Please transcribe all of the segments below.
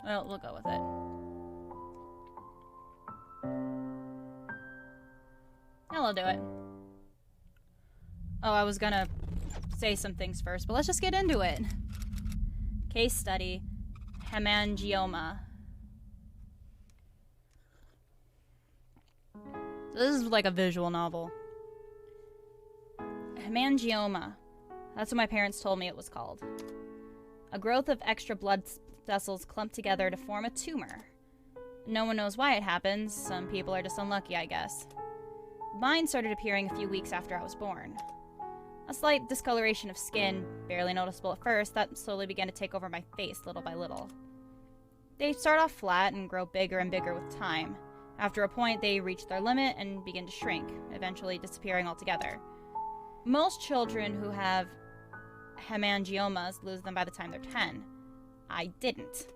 Well, we'll go with it. I'll do it. Oh, I was gonna say some things first, but let's just get into it. Case study, hemangioma. So this is like a visual novel. Hemangioma. That's what my parents told me it was called. A growth of extra blood vessels clumped together to form a tumor. No one knows why it happens. Some people are just unlucky, I guess. Mine started appearing a few weeks after I was born. A slight discoloration of skin, barely noticeable at first, that slowly began to take over my face little by little. They start off flat and grow bigger and bigger with time. After a point, they reach their limit and begin to shrink, eventually disappearing altogether. Most children who have hemangiomas lose them by the time they're 10. I didn't.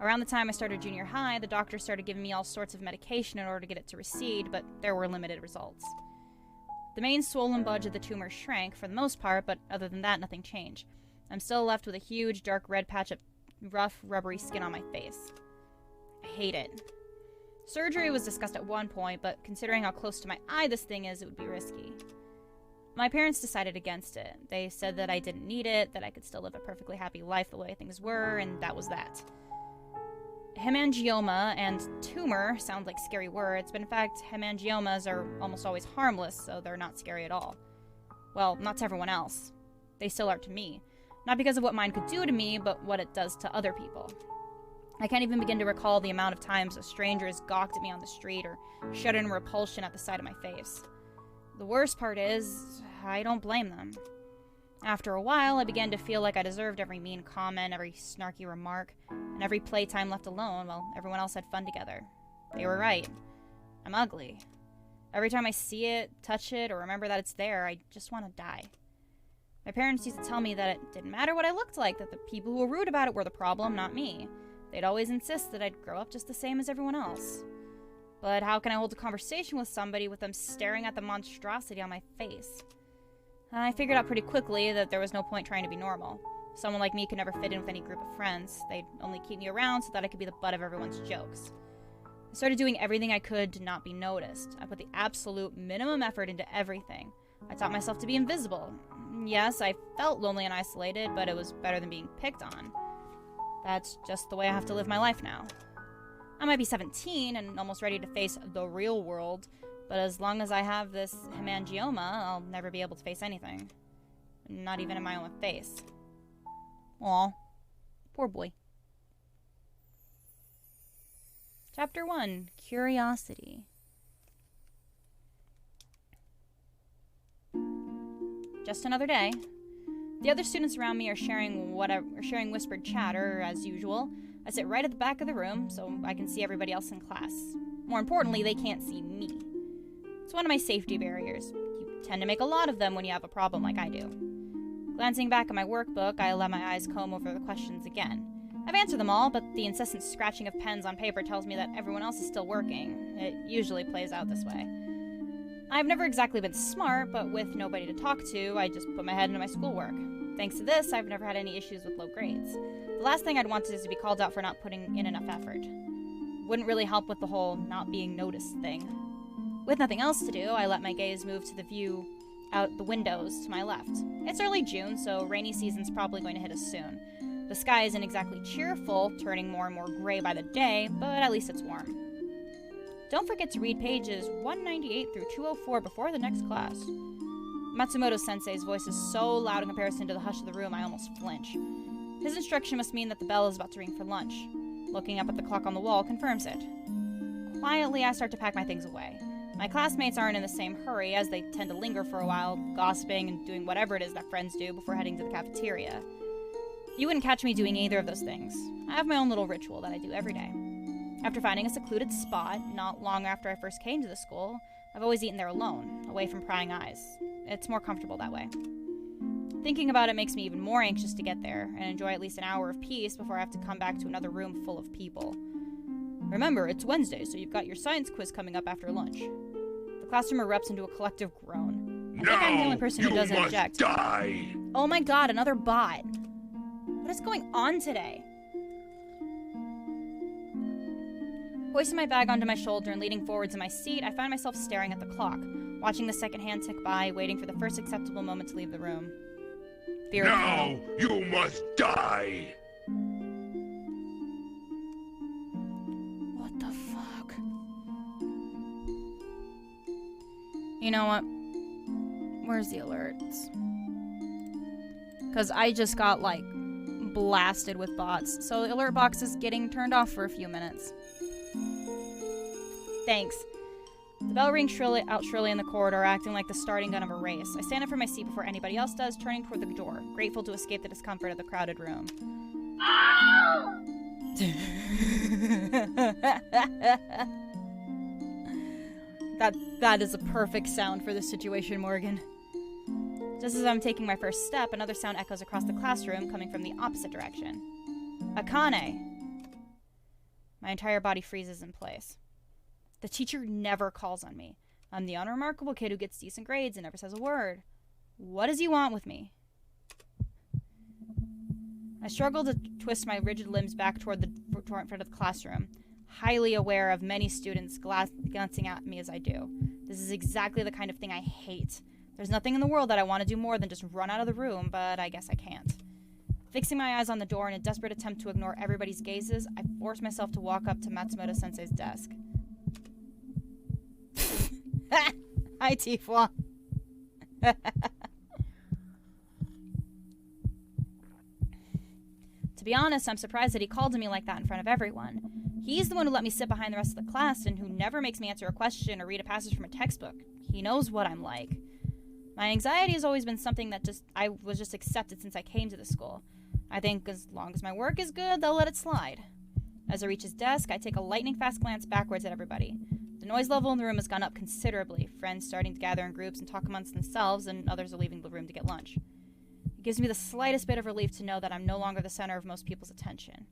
Around the time I started junior high, the doctor started giving me all sorts of medication in order to get it to recede, but there were limited results. The main swollen bulge of the tumor shrank for the most part, but other than that, nothing changed. I'm still left with a huge, dark red patch of rough, rubbery skin on my face. I hate it. Surgery was discussed at one point, but considering how close to my eye this thing is, it would be risky. My parents decided against it. They said that I didn't need it, that I could still live a perfectly happy life the way things were, and that was that. Hemangioma and tumor sound like scary words, but in fact, hemangiomas are almost always harmless, so they're not scary at all. Well, not to everyone else. They still are to me. Not because of what mine could do to me, but what it does to other people. I can't even begin to recall the amount of times a stranger has gawked at me on the street or shuddered in repulsion at the sight of my face. The worst part is, I don't blame them. After a while, I began to feel like I deserved every mean comment, every snarky remark, and every playtime left alone while everyone else had fun together. They were right. I'm ugly. Every time I see it, touch it, or remember that it's there, I just want to die. My parents used to tell me that it didn't matter what I looked like, that the people who were rude about it were the problem, not me. They'd always insist that I'd grow up just the same as everyone else. But how can I hold a conversation with somebody with them staring at the monstrosity on my face? I figured out pretty quickly that there was no point trying to be normal. Someone like me could never fit in with any group of friends. They'd only keep me around so that I could be the butt of everyone's jokes. I started doing everything I could to not be noticed. I put the absolute minimum effort into everything. I taught myself to be invisible. Yes, I felt lonely and isolated, but it was better than being picked on. That's just the way I have to live my life now. I might be 17 and almost ready to face the real world, but as long as I have this hemangioma, I'll never be able to face anything. Not even in my own face. Aw, poor boy. Chapter 1, Curiosity. Just another day. The other students around me are sharing whispered chatter, as usual. I sit right at the back of the room, so I can see everybody else in class. More importantly, they can't see me. It's one of my safety barriers. You tend to make a lot of them when you have a problem like I do. Glancing back at my workbook, I let my eyes comb over the questions again. I've answered them all, but the incessant scratching of pens on paper tells me that everyone else is still working. It usually plays out this way. I've never exactly been smart, but with nobody to talk to, I just put my head into my schoolwork. Thanks to this, I've never had any issues with low grades. The last thing I'd want is to be called out for not putting in enough effort. Wouldn't really help with the whole not being noticed thing. With nothing else to do, I let my gaze move to the view out the windows to my left. It's early June, so rainy season's probably going to hit us soon. The sky isn't exactly cheerful, turning more and more gray by the day, but at least it's warm. Don't forget to read pages 198 through 204 before the next class. Matsumoto-sensei's voice is so loud in comparison to the hush of the room I almost flinch. His instruction must mean that the bell is about to ring for lunch. Looking up at the clock on the wall confirms it. Quietly, I start to pack my things away. My classmates aren't in the same hurry, as they tend to linger for a while, gossiping and doing whatever it is that friends do before heading to the cafeteria. You wouldn't catch me doing either of those things. I have my own little ritual that I do every day. After finding a secluded spot, not long after I first came to the school, I've always eaten there alone, away from prying eyes. It's more comfortable that way. Thinking about it makes me even more anxious to get there, and enjoy at least an hour of peace before I have to come back to another room full of people. Remember, it's Wednesday, so you've got your science quiz coming up after lunch. The classroom erupts into a collective groan. I think I'm the only person who doesn't object. Die! Oh my god, another bot! What is going on today? Hoisting my bag onto my shoulder and leaning forwards in my seat, I find myself staring at the clock, watching the second hand tick by, waiting for the first acceptable moment to leave the room. Fear Now you must die! What the fuck? You know what? Where's the alerts? Because I just got, like, blasted with bots. So the alert box is getting turned off for a few minutes. Thanks. The bell rings shrilly in the corridor, acting like the starting gun of a race. I stand up from my seat before anybody else does, turning toward the door, grateful to escape the discomfort of the crowded room. That is a perfect sound for this situation, Morgan. Just as I'm taking my first step, another sound echoes across the classroom, coming from the opposite direction. Akane! My entire body freezes in place. The teacher never calls on me. I'm the unremarkable kid who gets decent grades and never says a word. What does he want with me? I struggle to twist my rigid limbs back toward the front of the classroom, highly aware of many students glancing at me as I do. This is exactly the kind of thing I hate. There's nothing in the world that I want to do more than just run out of the room, but I guess I can't. Fixing my eyes on the door in a desperate attempt to ignore everybody's gazes, I force myself to walk up to Matsumoto-sensei's desk. Hi, Tifua. To be honest, I'm surprised that he called to me like that in front of everyone. He's the one who let me sit behind the rest of the class and who never makes me answer a question or read a passage from a textbook. He knows what I'm like. My anxiety has always been something that I was just accepted since I came to the school. I think as long as my work is good, they'll let it slide. As I reach his desk, I take a lightning-fast glance backwards at everybody. The noise level in the room has gone up considerably, friends starting to gather in groups and talk amongst themselves, and others are leaving the room to get lunch. It gives me the slightest bit of relief to know that I'm no longer the center of most people's attention.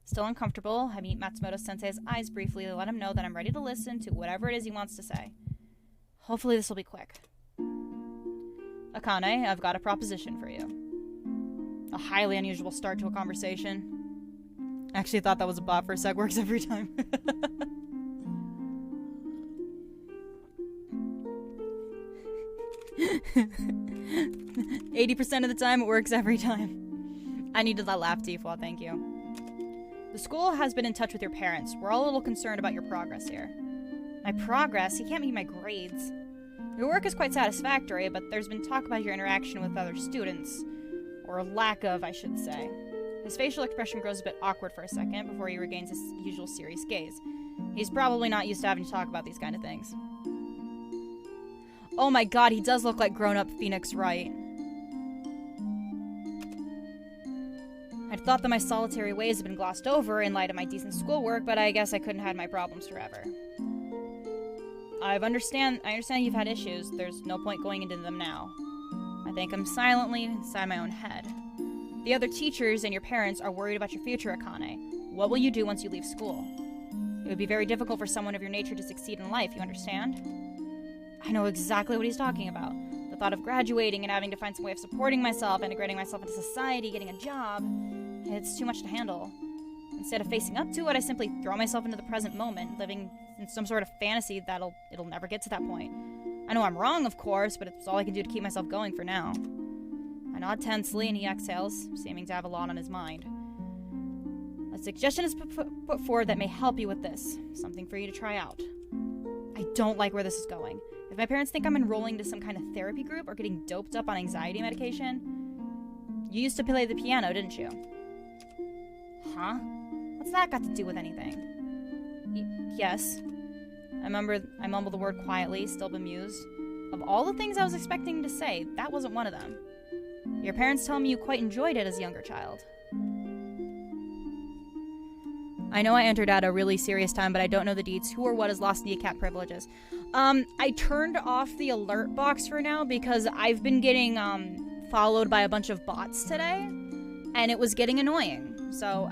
Still uncomfortable, I meet Matsumoto-sensei's eyes briefly to let him know that I'm ready to listen to whatever it is he wants to say. Hopefully this will be quick. Akane, I've got a proposition for you. A highly unusual start to a conversation. I actually thought that was a bot for a sec, works every time. 80% of the time, it works every time. I needed that laugh, Tifua, thank you. The school has been in touch with your parents. We're all a little concerned about your progress here. My progress? He can't mean my grades. Your work is quite satisfactory, but there's been talk about your interaction with other students. Or lack of, I should say. His facial expression grows a bit awkward for a second before he regains his usual serious gaze. He's probably not used to having to talk about these kind of things. Oh my god, he does look like grown-up Phoenix Wright. I'd thought that my solitary ways had been glossed over in light of my decent schoolwork, but I guess I couldn't hide my problems forever. I understand you've had issues. There's no point going into them now. I think I'm silently inside my own head. The other teachers and your parents are worried about your future, Akane. What will you do once you leave school? It would be very difficult for someone of your nature to succeed in life, you understand? I know exactly what he's talking about. The thought of graduating and having to find some way of supporting myself, integrating myself into society, getting a job. It's too much to handle. Instead of facing up to it, I simply throw myself into the present moment, living in some sort of fantasy it'll never get to that point. I know I'm wrong, of course, but it's all I can do to keep myself going for now. I nod tensely and he exhales, seeming to have a lot on his mind. A suggestion is put forward that may help you with this. Something for you to try out. I don't like where this is going. If my parents think I'm enrolling to some kind of therapy group or getting doped up on anxiety medication... You used to play the piano, didn't you? Huh? What's that got to do with anything? Yes. I mumbled the word quietly, still bemused. Of all the things I was expecting to say, that wasn't one of them. Your parents tell me you quite enjoyed it as a younger child. I know I entered at a really serious time, but I don't know the deets. Who or what has lost kneecap privileges? I turned off the alert box for now because I've been getting, followed by a bunch of bots today, and it was getting annoying. So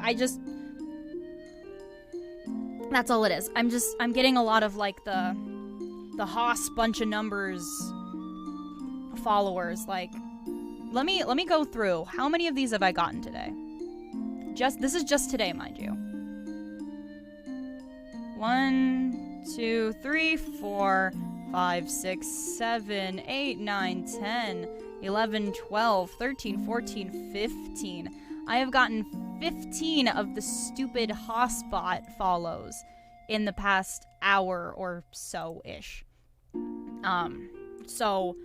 that's all it is. I'm getting a lot of, like, the Haas bunch of numbers followers. Like, let me go through. How many of these have I gotten today? This is just today, mind you. 1, 2, 3, 4, 5, 6, 7, 8, 9, 10, 11, 12, 13, 14, 15. I have gotten 15 of the stupid hotspot follows in the past hour or so-ish. So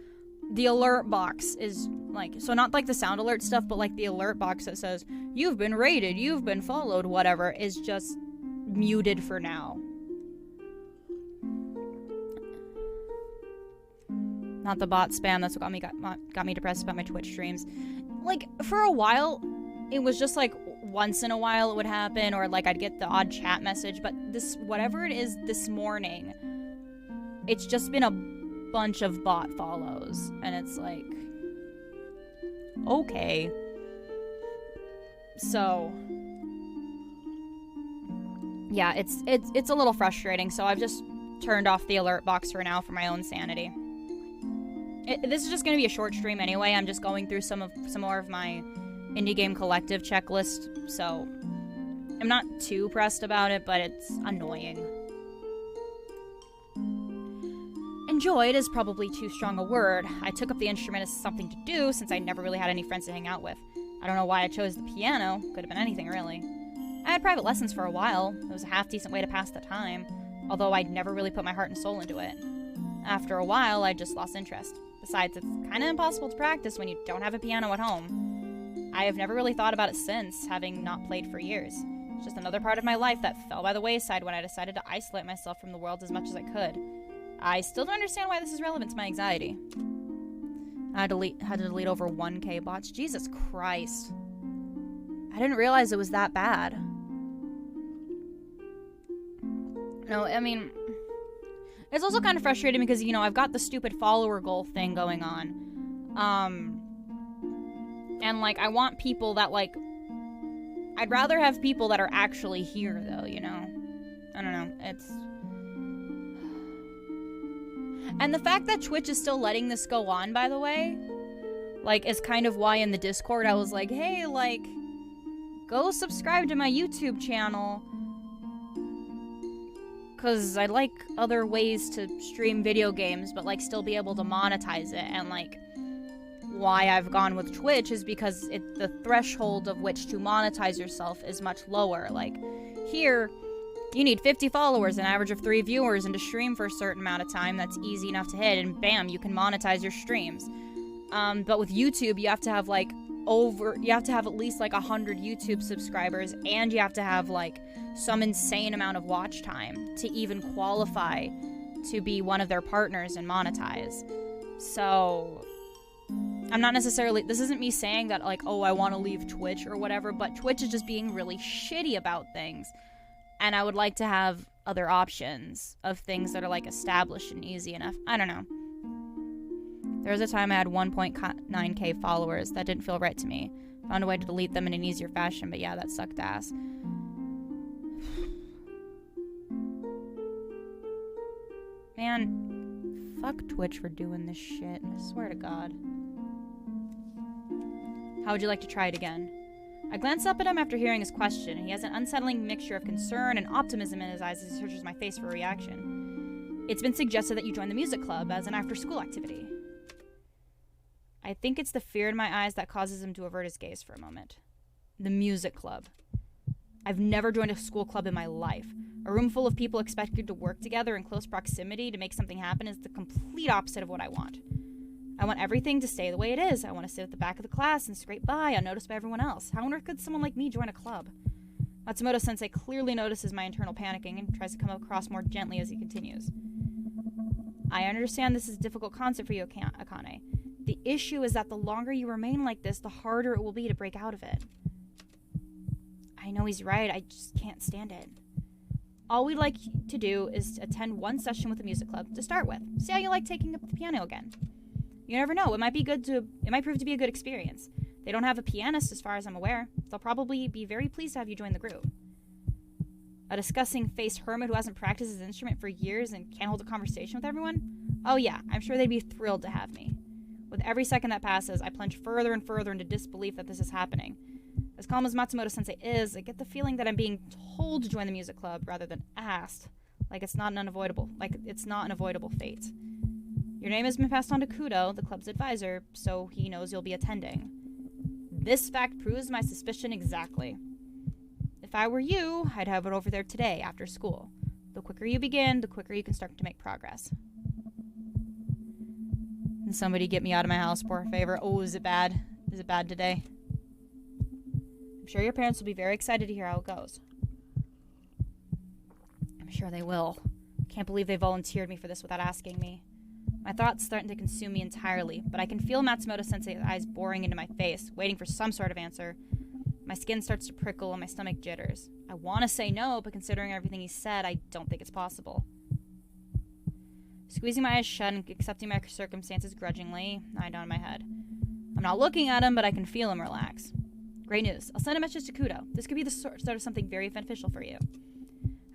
the alert box is like, so not like the sound alert stuff, but like the alert box that says, you've been raided, you've been followed, whatever, is just muted for now. Not the bot spam, that's what got me depressed about my Twitch streams. Like, for a while, it was just like, once in a while it would happen, or like I'd get the odd chat message, but this, whatever it is this morning, it's just been a bunch of bot follows, and it's like, okay. So, yeah, it's a little frustrating, so I've just turned off the alert box for now for my own sanity. This is just going to be a short stream anyway. I'm just going through some more of my indie game collective checklist, so I'm not too pressed about it, but it's annoying. Enjoyed is probably too strong a word. I took up the instrument as something to do since I never really had any friends to hang out with. I don't know why I chose the piano. Could have been anything, really. I had private lessons for a while. It was a half-decent way to pass the time, although I'd never really put my heart and soul into it. After a while, I just lost interest. Besides, it's kind of impossible to practice when you don't have a piano at home. I have never really thought about it since, having not played for years. It's just another part of my life that fell by the wayside when I decided to isolate myself from the world as much as I could. I still don't understand why this is relevant to my anxiety. I had to delete over 1K bots. Jesus Christ. I didn't realize it was that bad. No, I mean, it's also kind of frustrating because, you know, I've got the stupid follower goal thing going on. And, like, I want people that, like, I'd rather have people that are actually here, though, you know? I don't know, it's... And the fact that Twitch is still letting this go on, by the way, like, is kind of why in the Discord I was like, hey, like, go subscribe to my YouTube channel, because I like other ways to stream video games, but, like, still be able to monetize it, and, like, why I've gone with Twitch is because the threshold of which to monetize yourself is much lower. Like, here, you need 50 followers, an average of 3 viewers, and to stream for a certain amount of time that's easy enough to hit, and bam, you can monetize your streams. But with YouTube, you have to have, like, at least, like, 100 YouTube subscribers, and you have to have, like, some insane amount of watch time to even qualify to be one of their partners and monetize. So, I'm not necessarily, this isn't me saying that, like, oh, I want to leave Twitch or whatever, but Twitch is just being really shitty about things. And I would like to have other options of things that are, like, established and easy enough. I don't know. There was a time I had 1.9k followers. That didn't feel right to me. Found a way to delete them in an easier fashion, but yeah, that sucked ass. Man, fuck Twitch for doing this shit. I swear to God. How would you like to try it again? I glance up at him after hearing his question, and he has an unsettling mixture of concern and optimism in his eyes as he searches my face for a reaction. It's been suggested that you join the music club as an after-school activity. I think it's the fear in my eyes that causes him to avert his gaze for a moment. The music club. I've never joined a school club in my life. A room full of people expected to work together in close proximity to make something happen is the complete opposite of what I want. I want everything to stay the way it is. I want to sit at the back of the class and scrape by, unnoticed by everyone else. How on earth could someone like me join a club? Matsumoto-sensei clearly notices my internal panicking and tries to come across more gently as he continues. I understand this is a difficult concept for you, Akane. The issue is that the longer you remain like this, the harder it will be to break out of it. I know he's right, I just can't stand it. All we'd like to do is attend one session with the music club to start with. See how you like taking up the piano again. You never know, it might prove to be a good experience. They don't have a pianist as far as I'm aware. They'll probably be very pleased to have you join the group. A disgusting-faced hermit who hasn't practiced his instrument for years and can't hold a conversation with everyone? Oh yeah, I'm sure they'd be thrilled to have me. With every second that passes, I plunge further and further into disbelief that this is happening. As calm as Matsumoto-sensei is, I get the feeling that I'm being told to join the music club rather than asked. it's not an avoidable fate. Your name has been passed on to Kudo, the club's advisor, so he knows you'll be attending. This fact proves my suspicion exactly. If I were you, I'd have it over there today, after school. The quicker you begin, the quicker you can start to make progress. Can somebody get me out of my house, for a favor? Oh, is it bad? Is it bad today? I'm sure your parents will be very excited to hear how it goes. I'm sure they will. Can't believe they volunteered me for this without asking me. My thoughts threaten to consume me entirely, but I can feel Matsumoto-sensei's eyes boring into my face, waiting for some sort of answer. My skin starts to prickle and my stomach jitters. I want to say no, but considering everything he said, I don't think it's possible. Squeezing my eyes shut and accepting my circumstances grudgingly, I nod my head. I'm not looking at him, but I can feel him relax. Great news. I'll send a message to Kudo. This could be the start of something very beneficial for you.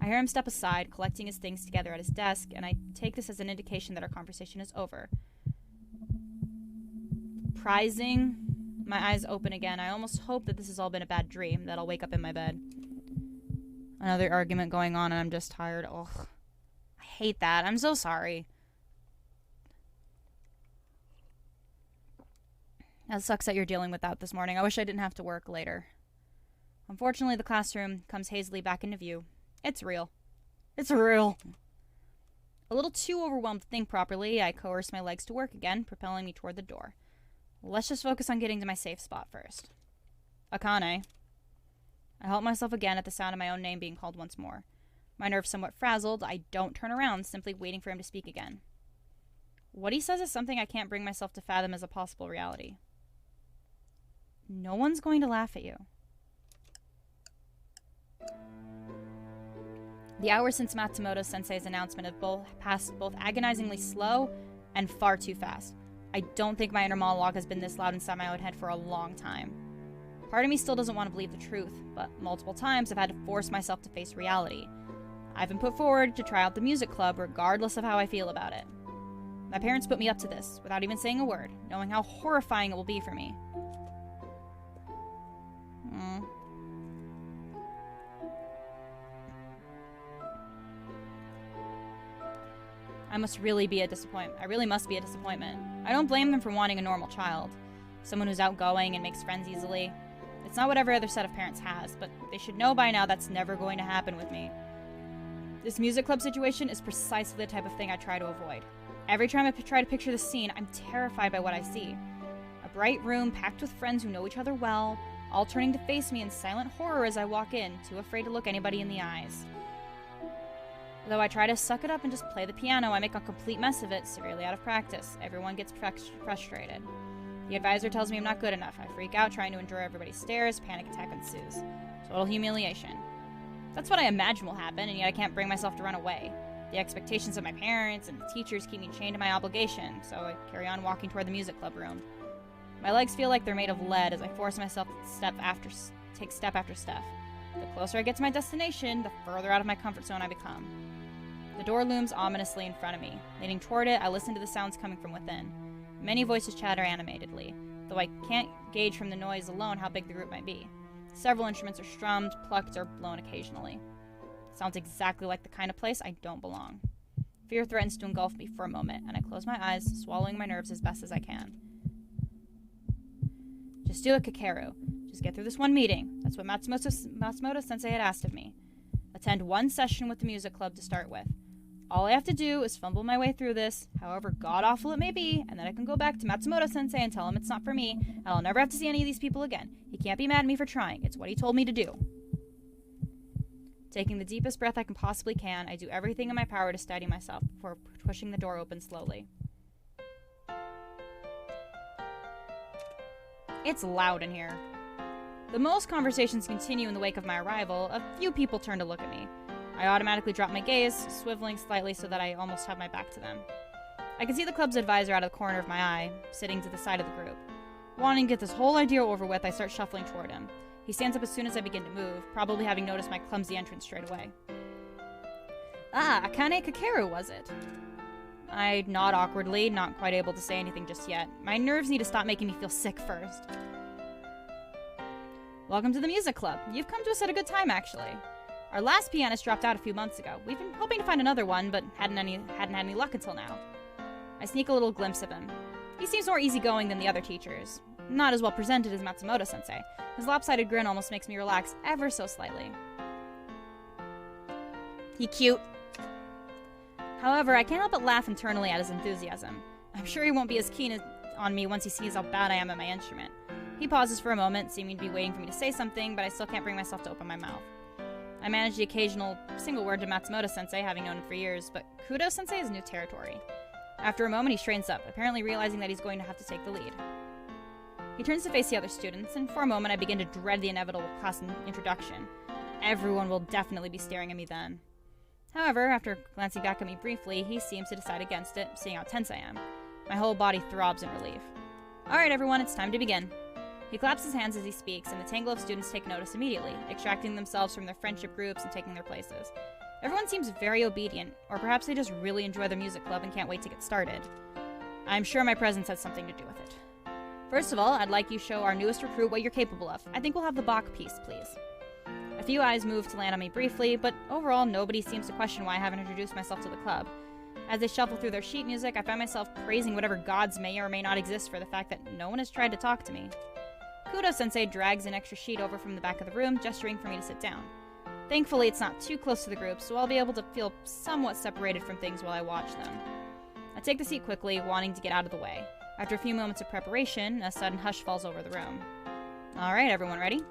I hear him step aside, collecting his things together at his desk, and I take this as an indication that our conversation is over. Prizing, my eyes open again. I almost hope that this has all been a bad dream, that I'll wake up in my bed. Another argument going on, and I'm just tired. Ugh. I hate that. I'm so sorry. That sucks that you're dealing with that this morning. I wish I didn't have to work later. Unfortunately, the classroom comes hazily back into view. It's real. It's real. A little too overwhelmed to think properly, I coerce my legs to work again, propelling me toward the door. Let's just focus on getting to my safe spot first. Akane. I halt myself again at the sound of my own name being called once more. My nerves somewhat frazzled, I don't turn around, simply waiting for him to speak again. What he says is something I can't bring myself to fathom as a possible reality. No one's going to laugh at you. The hours since Matsumoto-sensei's announcement have passed both agonizingly slow and far too fast. I don't think my inner monologue has been this loud inside my own head for a long time. Part of me still doesn't want to believe the truth, but multiple times I've had to force myself to face reality. I've been put forward to try out the music club regardless of how I feel about it. My parents put me up to this, without even saying a word, knowing how horrifying it will be for me. I really must be a disappointment. I don't blame them for wanting a normal child. Someone who's outgoing and makes friends easily. It's not what every other set of parents has, but they should know by now that's never going to happen with me. This music club situation is precisely the type of thing I try to avoid. Every time I try to picture the scene, I'm terrified by what I see. A bright room packed with friends who know each other well, all turning to face me in silent horror as I walk in, too afraid to look anybody in the eyes. Though I try to suck it up and just play the piano, I make a complete mess of it, severely out of practice. Everyone gets frustrated. The advisor tells me I'm not good enough. I freak out, trying to endure everybody's stares. Panic attack ensues. Total humiliation. That's what I imagine will happen, and yet I can't bring myself to run away. The expectations of my parents and the teachers keep me chained to my obligation, so I carry on walking toward the music club room. My legs feel like they're made of lead as I force myself to take step after step. The closer I get to my destination, the further out of my comfort zone I become. The door looms ominously in front of me. Leaning toward it, I listen to the sounds coming from within. Many voices chatter animatedly, though I can't gauge from the noise alone how big the group might be. Several instruments are strummed, plucked, or blown occasionally. It sounds exactly like the kind of place I don't belong. Fear threatens to engulf me for a moment, and I close my eyes, swallowing my nerves as best as I can. Just do it, Kakeru. Just get through this one meeting. That's what Matsumoto-sensei had asked of me. Attend one session with the music club to start with. All I have to do is fumble my way through this, however god-awful it may be, and then I can go back to Matsumoto-sensei and tell him it's not for me, and I'll never have to see any of these people again. He can't be mad at me for trying. It's what he told me to do. Taking the deepest breath I possibly can, I do everything in my power to steady myself before pushing the door open slowly. It's loud in here. The most conversations continue in the wake of my arrival. A few people turn to look at me. I automatically drop my gaze, swiveling slightly so that I almost have my back to them. I can see the club's advisor out of the corner of my eye, sitting to the side of the group. Wanting to get this whole idea over with, I start shuffling toward him. He stands up as soon as I begin to move, probably having noticed my clumsy entrance straight away. Ah, Akane Kakeru, was it? I nod awkwardly, not quite able to say anything just yet. My nerves need to stop making me feel sick first. Welcome to the music club. You've come to us at a good time, actually. Our last pianist dropped out a few months ago. We've been hoping to find another one, but hadn't had any luck until now. I sneak a little glimpse of him. He seems more easygoing than the other teachers. Not as well presented as Matsumoto-sensei. His lopsided grin almost makes me relax ever so slightly. He cute. However, I can't help but laugh internally at his enthusiasm. I'm sure he won't be as keen on me once he sees how bad I am at my instrument. He pauses for a moment, seeming to be waiting for me to say something, but I still can't bring myself to open my mouth. I manage the occasional single word to Matsumoto-sensei, having known him for years, but Kudo-sensei is new territory. After a moment, he straightens up, apparently realizing that he's going to have to take the lead. He turns to face the other students, and for a moment I begin to dread the inevitable class introduction. Everyone will definitely be staring at me then. However, after glancing back at me briefly, he seems to decide against it, seeing how tense I am. My whole body throbs in relief. Alright everyone, it's time to begin. He claps his hands as he speaks, and the tangle of students take notice immediately, extracting themselves from their friendship groups and taking their places. Everyone seems very obedient, or perhaps they just really enjoy the music club and can't wait to get started. I'm sure my presence has something to do with it. First of all, I'd like you to show our newest recruit what you're capable of. I think we'll have the Bach piece, please. A few eyes move to land on me briefly, but overall nobody seems to question why I haven't introduced myself to the club. As they shuffle through their sheet music, I find myself praising whatever gods may or may not exist for the fact that no one has tried to talk to me. Kudo-sensei drags an extra sheet over from the back of the room, gesturing for me to sit down. Thankfully, it's not too close to the group, so I'll be able to feel somewhat separated from things while I watch them. I take the seat quickly, wanting to get out of the way. After a few moments of preparation, a sudden hush falls over the room. Alright, everyone ready?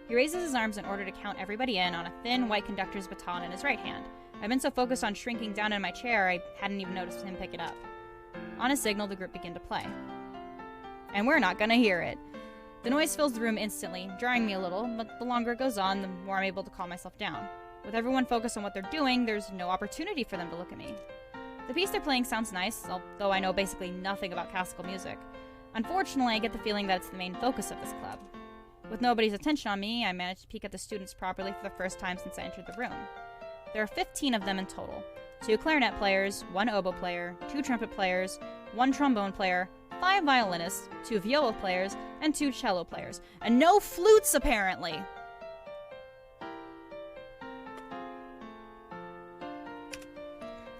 He raises his arms in order to count everybody in on a thin, white conductor's baton in his right hand. I've been so focused on shrinking down in my chair, I hadn't even noticed him pick it up. On a signal, the group begin to play. And we're not gonna hear it. The noise fills the room instantly, jarring me a little, but the longer it goes on, the more I'm able to calm myself down. With everyone focused on what they're doing, there's no opportunity for them to look at me. The piece they're playing sounds nice, although I know basically nothing about classical music. Unfortunately, I get the feeling that it's the main focus of this club. With nobody's attention on me, I manage to peek at the students properly for the first time since I entered the room. There are 15 of them in total. 2 clarinet players, 1 oboe player, 2 trumpet players, 1 trombone player, 5 violinists, 2 viola players, and 2 cello players. And no flutes, apparently!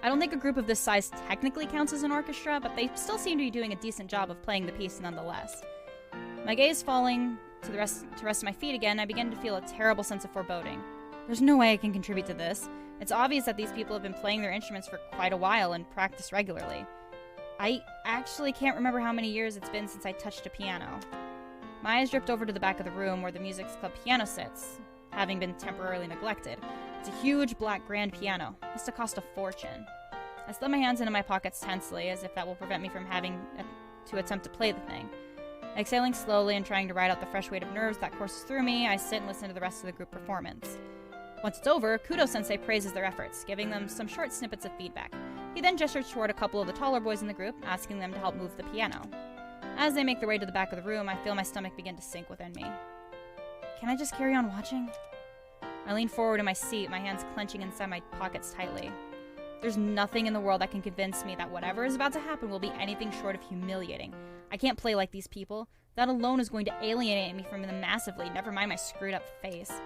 I don't think a group of this size technically counts as an orchestra, but they still seem to be doing a decent job of playing the piece nonetheless. My gaze falling to rest my feet again, I begin to feel a terrible sense of foreboding. There's no way I can contribute to this. It's obvious that these people have been playing their instruments for quite a while and practice regularly. I actually can't remember how many years it's been since I touched a piano. My eyes drift over to the back of the room where the music club piano sits, having been temporarily neglected. It's a huge black grand piano. Must have cost a fortune. I slip my hands into my pockets tensely, as if that will prevent me from having to attempt to play the thing. Exhaling slowly and trying to ride out the fresh weight of nerves that courses through me, I sit and listen to the rest of the group performance. Once it's over, Kudo-sensei praises their efforts, giving them some short snippets of feedback. He then gestures toward a couple of the taller boys in the group, asking them to help move the piano. As they make their way to the back of the room, I feel my stomach begin to sink within me. Can I just carry on watching? I lean forward in my seat, my hands clenching inside my pockets tightly. There's nothing in the world that can convince me that whatever is about to happen will be anything short of humiliating. I can't play like these people. That alone is going to alienate me from them massively, never mind my screwed up face.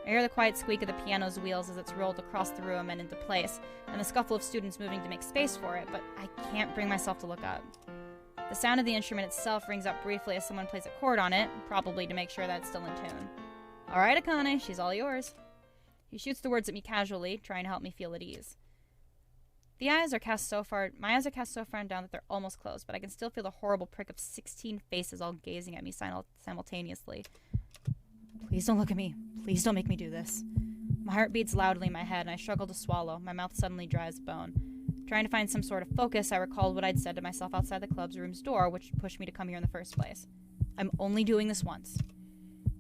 I hear the quiet squeak of the piano's wheels as it's rolled across the room and into place, and the scuffle of students moving to make space for it, but I can't bring myself to look up. The sound of the instrument itself rings up briefly as someone plays a chord on it, probably to make sure that it's still in tune. Alright, Akane, she's all yours. He shoots the words at me casually, trying to help me feel at ease. My eyes are cast so far down that they're almost closed, but I can still feel the horrible prick of 16 faces all gazing at me simultaneously. Please don't look at me. Please don't make me do this. My heart beats loudly in my head, and I struggle to swallow. My mouth suddenly dry as a bone. Trying to find some sort of focus, I recalled what I'd said to myself outside the club's room's door, which pushed me to come here in the first place. I'm only doing this once.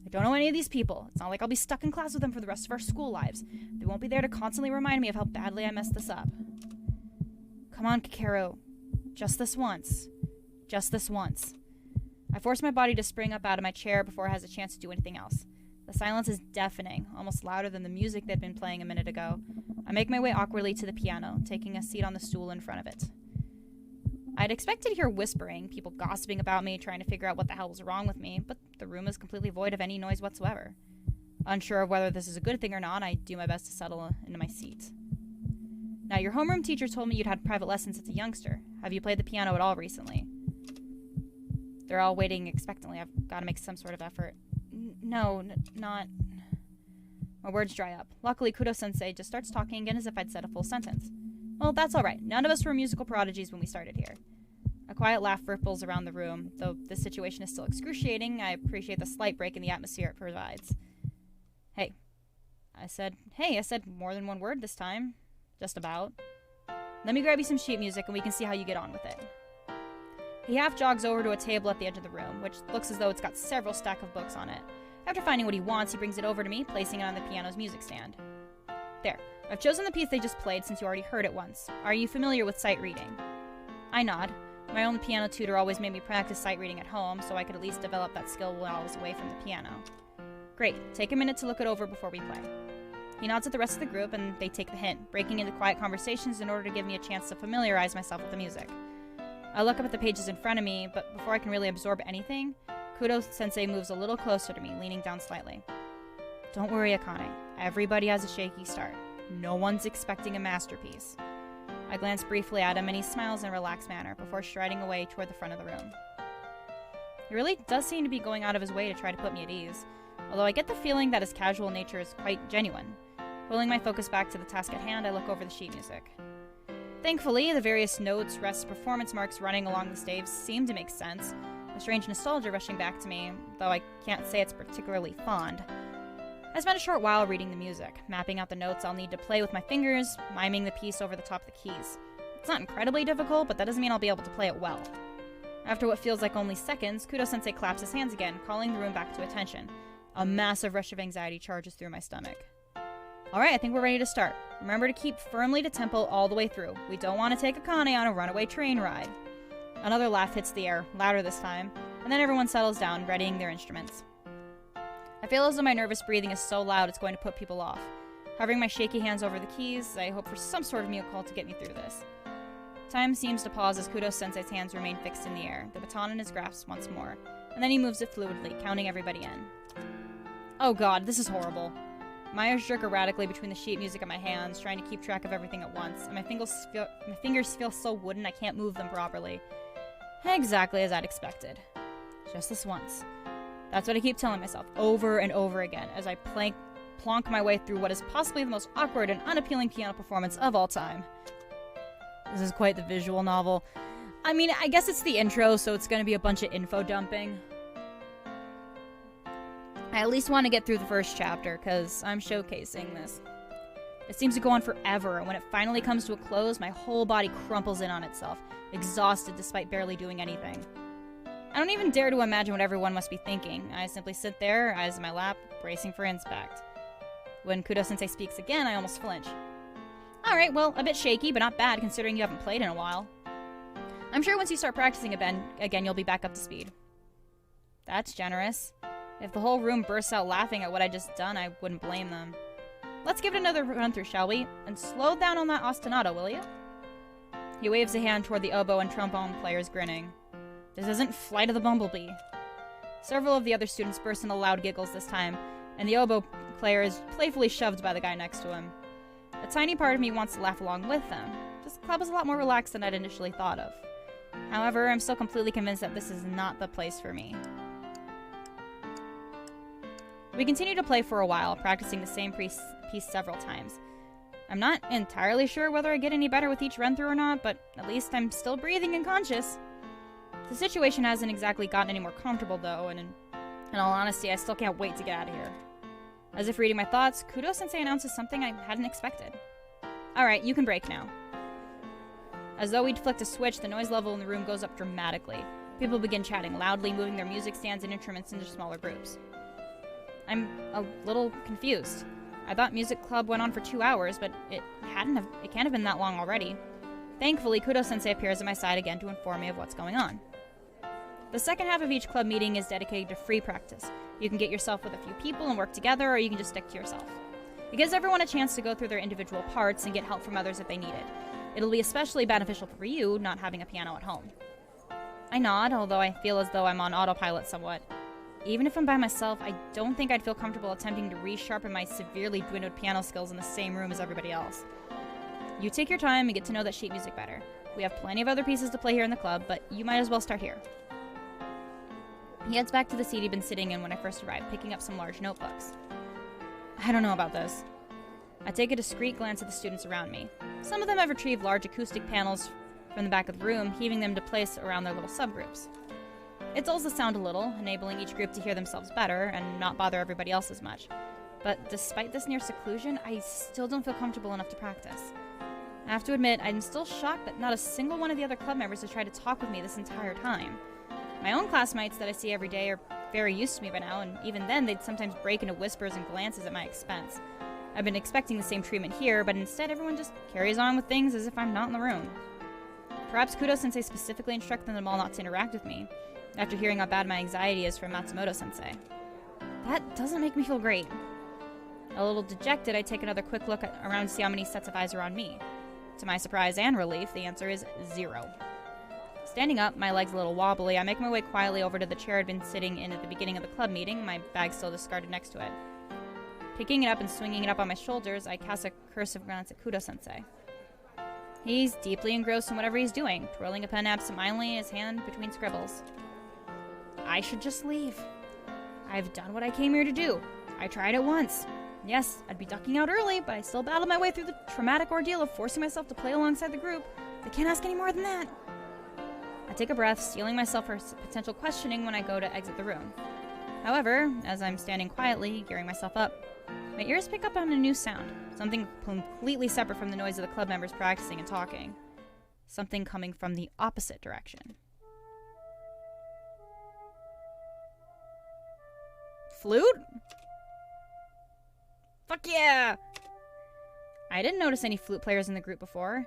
I don't know any of these people. It's not like I'll be stuck in class with them for the rest of our school lives. They won't be there to constantly remind me of how badly I messed this up. Come on, Kakeru. Just this once. Just this once. I force my body to spring up out of my chair before it has a chance to do anything else. The silence is deafening, almost louder than the music they'd been playing a minute ago. I make my way awkwardly to the piano, taking a seat on the stool in front of it. I'd expected to hear whispering, people gossiping about me, trying to figure out what the hell was wrong with me, but the room is completely void of any noise whatsoever. Unsure of whether this is a good thing or not, I do my best to settle into my seat. Now, your homeroom teacher told me you'd had private lessons as a youngster. Have you played the piano at all recently? They're all waiting expectantly. I've got to make some sort of effort. No, not... My words dry up. Luckily, Kudo-sensei just starts talking again as if I'd said a full sentence. Well, that's all right. None of us were musical prodigies when we started here. A quiet laugh ripples around the room. Though this situation is still excruciating, I appreciate the slight break in the atmosphere it provides. Hey. I said more than one word this time. Just about. Let me grab you some sheet music and we can see how you get on with it. He half jogs over to a table at the edge of the room, which looks as though it's got several stacks of books on it. After finding what he wants, he brings it over to me, placing it on the piano's music stand. There. I've chosen the piece they just played since you already heard it once. Are you familiar with sight reading? I nod. My own piano tutor always made me practice sight reading at home, so I could at least develop that skill while I was away from the piano. Great. Take a minute to look it over before we play. He nods at the rest of the group, and they take the hint, breaking into quiet conversations in order to give me a chance to familiarize myself with the music. I look up at the pages in front of me, but before I can really absorb anything, Kudo-sensei moves a little closer to me, leaning down slightly. Don't worry, Akane. Everybody has a shaky start. No one's expecting a masterpiece. I glance briefly at him, and he smiles in a relaxed manner before striding away toward the front of the room. He really does seem to be going out of his way to try to put me at ease, although I get the feeling that his casual nature is quite genuine. Pulling my focus back to the task at hand, I look over the sheet music. Thankfully, the various notes, rests, performance marks running along the staves seem to make sense, a strange nostalgia rushing back to me, though I can't say it's particularly fond. I spent a short while reading the music, mapping out the notes I'll need to play with my fingers, miming the piece over the top of the keys. It's not incredibly difficult, but that doesn't mean I'll be able to play it well. After what feels like only seconds, Kudo-sensei claps his hands again, calling the room back to attention. A massive rush of anxiety charges through my stomach. Alright, I think we're ready to start. Remember to keep firmly to tempo all the way through. We don't want to take Akane on a runaway train ride. Another laugh hits the air, louder this time, and then everyone settles down, readying their instruments. I feel as though my nervous breathing is so loud it's going to put people off. Hovering my shaky hands over the keys, I hope for some sort of mute call to get me through this. Time seems to pause as Kudo-sensei's hands remain fixed in the air, the baton in his grasp once more, and then he moves it fluidly, counting everybody in. Oh god, this is horrible. My ears jerk erratically between the sheet music and my hands, trying to keep track of everything at once, and my fingers feel so wooden I can't move them properly. Exactly as I'd expected. Just this once. That's what I keep telling myself, over and over again, as I plonk my way through what is possibly the most awkward and unappealing piano performance of all time. This is quite the visual novel. I mean, I guess it's the intro, so it's gonna be a bunch of info dumping. I at least want to get through the first chapter, because I'm showcasing this. It seems to go on forever, and when it finally comes to a close, my whole body crumples in on itself, exhausted despite barely doing anything. I don't even dare to imagine what everyone must be thinking. I simply sit there, eyes in my lap, bracing for impact. When Kudo-sensei speaks again, I almost flinch. Alright, well, a bit shaky, but not bad considering you haven't played in a while. I'm sure once you start practicing again, you'll be back up to speed. That's generous. If the whole room bursts out laughing at what I just done, I wouldn't blame them. Let's give it another run through, shall we? And slow down on that ostinato, will you? He waves a hand toward the oboe and trombone players, grinning. This isn't Flight of the Bumblebee. Several of the other students burst into loud giggles this time, and the oboe player is playfully shoved by the guy next to him. A tiny part of me wants to laugh along with them. This club is a lot more relaxed than I'd initially thought of. However, I'm still completely convinced that this is not the place for me. We continue to play for a while, practicing the same piece several times. I'm not entirely sure whether I get any better with each run-through or not, but at least I'm still breathing and conscious. The situation hasn't exactly gotten any more comfortable, though, and in all honesty, I still can't wait to get out of here. As if reading my thoughts, Kudo-sensei announces something I hadn't expected. Alright, you can break now. As though we'd flicked a switch, the noise level in the room goes up dramatically. People begin chatting loudly, moving their music stands and instruments into smaller groups. I'm a little confused. I thought music club went on for 2 hours, but it can't have been that long already. Thankfully, Kudo-sensei appears at my side again to inform me of what's going on. The second half of each club meeting is dedicated to free practice. You can get yourself with a few people and work together, or you can just stick to yourself. It gives everyone a chance to go through their individual parts and get help from others if they need it. It'll be especially beneficial for you not having a piano at home. I nod, although I feel as though I'm on autopilot somewhat. even if I'm by myself, I don't think I'd feel comfortable attempting to resharpen my severely dwindled piano skills in the same room as everybody else. You take your time and get to know that sheet music better. We have plenty of other pieces to play here in the club, but you might as well start here. He heads back to the seat he'd been sitting in when I first arrived, picking up some large notebooks. I don't know about this. I take a discreet glance at the students around me. Some of them have retrieved large acoustic panels from the back of the room, heaving them to place around their little subgroups. It dulls the sound a little, enabling each group to hear themselves better and not bother everybody else as much. But despite this near seclusion, I still don't feel comfortable enough to practice. I have to admit, I'm still shocked that not a single one of the other club members has tried to talk with me this entire time. My own classmates that I see every day are very used to me by now, and even then they'd sometimes break into whispers and glances at my expense. I've been expecting the same treatment here, but instead everyone just carries on with things as if I'm not in the room. Perhaps Kudo-sensei specifically instructed them all not to interact with me, after hearing how bad my anxiety is from Matsumoto-sensei. That doesn't make me feel great. A little dejected, I take another quick look around to see how many sets of eyes are on me. To my surprise and relief, the answer is 0. Standing up, my legs a little wobbly, I make my way quietly over to the chair I'd been sitting in at the beginning of the club meeting, my bag still discarded next to it. Picking it up and swinging it up on my shoulders, I cast a cursive glance at Kudo-sensei. He's deeply engrossed in whatever he's doing, twirling a pen absentmindly, his hand between scribbles. I should just leave. I've done what I came here to do. I tried it once. Yes, I'd be ducking out early, but I still battled my way through the traumatic ordeal of forcing myself to play alongside the group. They can't ask any more than that. I take a breath, steeling myself for potential questioning when I go to exit the room. However, as I'm standing quietly, gearing myself up, my ears pick up on a new sound, something completely separate from the noise of the club members practicing and talking. Something coming from the opposite direction. Flute? Fuck yeah! I didn't notice any flute players in the group before.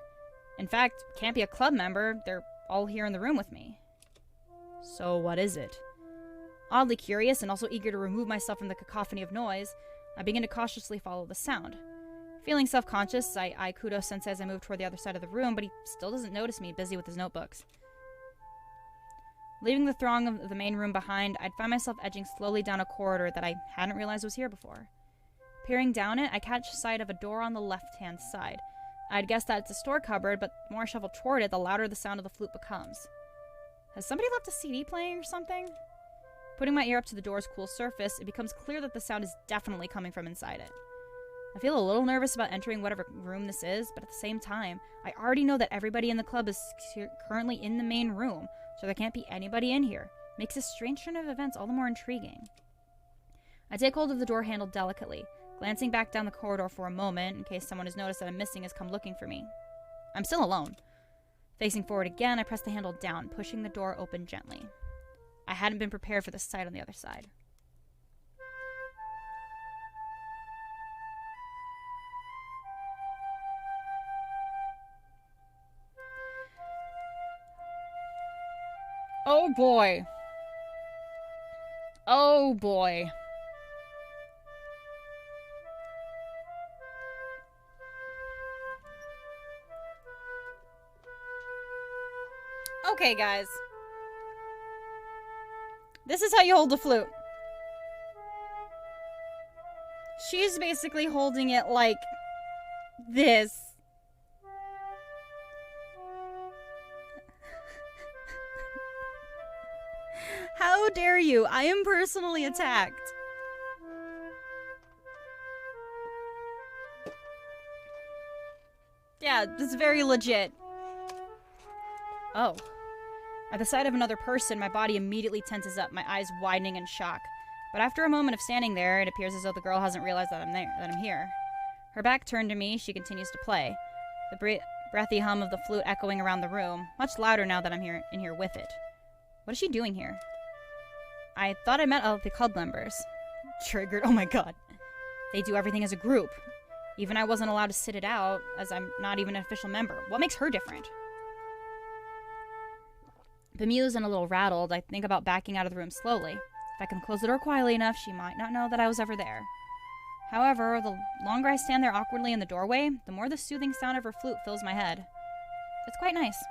In fact, can't be a club member, they're all here in the room with me. So what is it? Oddly curious and also eager to remove myself from the cacophony of noise, I begin to cautiously follow the sound. Feeling self-conscious, I eye Kudo-sensei as I move toward the other side of the room, but he still doesn't notice me, busy with his notebooks. Leaving the throng of the main room behind, I'd find myself edging slowly down a corridor that I hadn't realized was here before. Peering down it, I catch sight of a door on the left-hand side. I'd guessed that it's a store cupboard, but the more I shuffle toward it, the louder the sound of the flute becomes. Has somebody left a CD playing or something? Putting my ear up to the door's cool surface, it becomes clear that the sound is definitely coming from inside it. I feel a little nervous about entering whatever room this is, but at the same time, I already know that everybody in the club is currently in the main room, so there can't be anybody in here. Makes this strange turn of events all the more intriguing. I take hold of the door handle delicately, glancing back down the corridor for a moment in case someone has noticed that I'm missing has come looking for me. I'm still alone. Facing forward again, I press the handle down, pushing the door open gently. I hadn't been prepared for the sight on the other side. Oh boy. Oh boy. Okay, guys. This is how you hold the flute. She's basically holding it like this. How dare you? I am personally attacked. Yeah, this is very legit. Oh. At the sight of another person, my body immediately tenses up, my eyes widening in shock. But after a moment of standing there, it appears as though the girl hasn't realized that I'm here. Her back turned to me, she continues to play. The breathy hum of the flute echoing around the room, much louder now that I'm in here with it. What is she doing here? I thought I met all the club members. Triggered, oh my god. They do everything as a group. Even I wasn't allowed to sit it out, as I'm not even an official member. What makes her different? Bemused and a little rattled, I think about backing out of the room slowly. If I can close the door quietly enough, she might not know that I was ever there. However, the longer I stand there awkwardly in the doorway, the more the soothing sound of her flute fills my head. It's quite nice.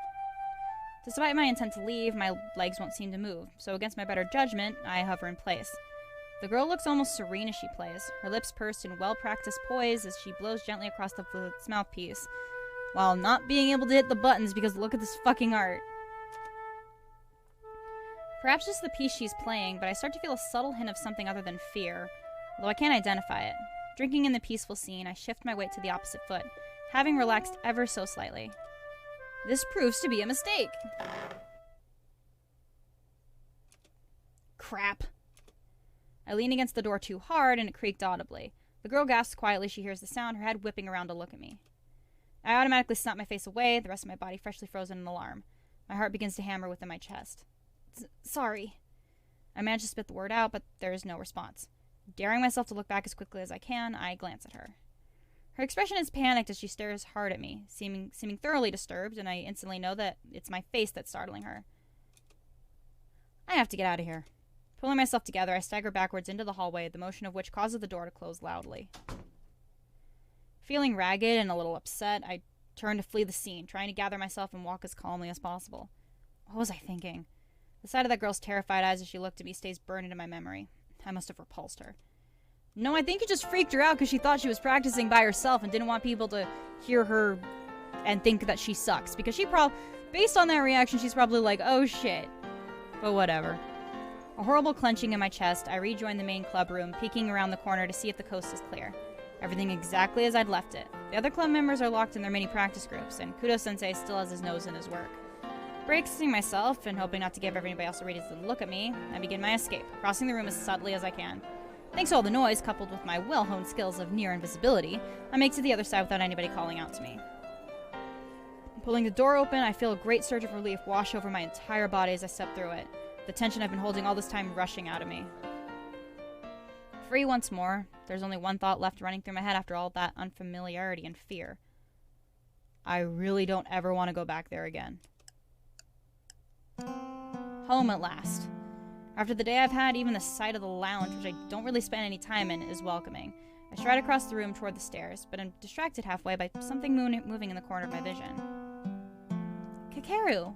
Despite my intent to leave, my legs won't seem to move, so against my better judgment, I hover in place. The girl looks almost serene as she plays, her lips pursed in well-practiced poise as she blows gently across the flute's mouthpiece, while not being able to hit the buttons because look at this fucking art. Perhaps just the piece she's playing, but I start to feel a subtle hint of something other than fear, though I can't identify it. Drinking in the peaceful scene, I shift my weight to the opposite foot, having relaxed ever so slightly. This proves to be a mistake. Crap. I lean against the door too hard, and it creaked audibly. The girl gasps quietly as she hears the sound, her head whipping around to look at me. I automatically snap my face away, the rest of my body freshly frozen in alarm. My heart begins to hammer within my chest. Sorry. I manage to spit the word out, but there is no response. Daring myself to look back as quickly as I can, I glance at her. Her expression is panicked as she stares hard at me, seeming thoroughly disturbed, and I instantly know that it's my face that's startling her. I have to get out of here. Pulling myself together, I stagger backwards into the hallway, the motion of which causes the door to close loudly. Feeling ragged and a little upset, I turn to flee the scene, trying to gather myself and walk as calmly as possible. What was I thinking? The sight of that girl's terrified eyes as she looked at me stays burned into my memory. I must have repulsed her. No, I think it just freaked her out because she thought she was practicing by herself and didn't want people to hear her and think that she sucks. Because based on that reaction, she's probably like, oh shit. But whatever. A horrible clenching in my chest, I rejoin the main club room, peeking around the corner to see if the coast is clear. Everything exactly as I'd left it. The other club members are locked in their mini practice groups, and Kudo-sensei still has his nose in his work. Bracing myself, and hoping not to give everybody else a reason to look at me, I begin my escape, crossing the room as subtly as I can. Thanks to all the noise, coupled with my well-honed skills of near invisibility, I make it to the other side without anybody calling out to me. Pulling the door open, I feel a great surge of relief wash over my entire body as I step through it, the tension I've been holding all this time rushing out of me. Free once more, there's only one thought left running through my head after all that unfamiliarity and fear. I really don't ever want to go back there again. Home at last. After the day I've had, even the sight of the lounge, which I don't really spend any time in, is welcoming. I stride across the room toward the stairs, but I'm distracted halfway by something moving in the corner of my vision. Kakeru!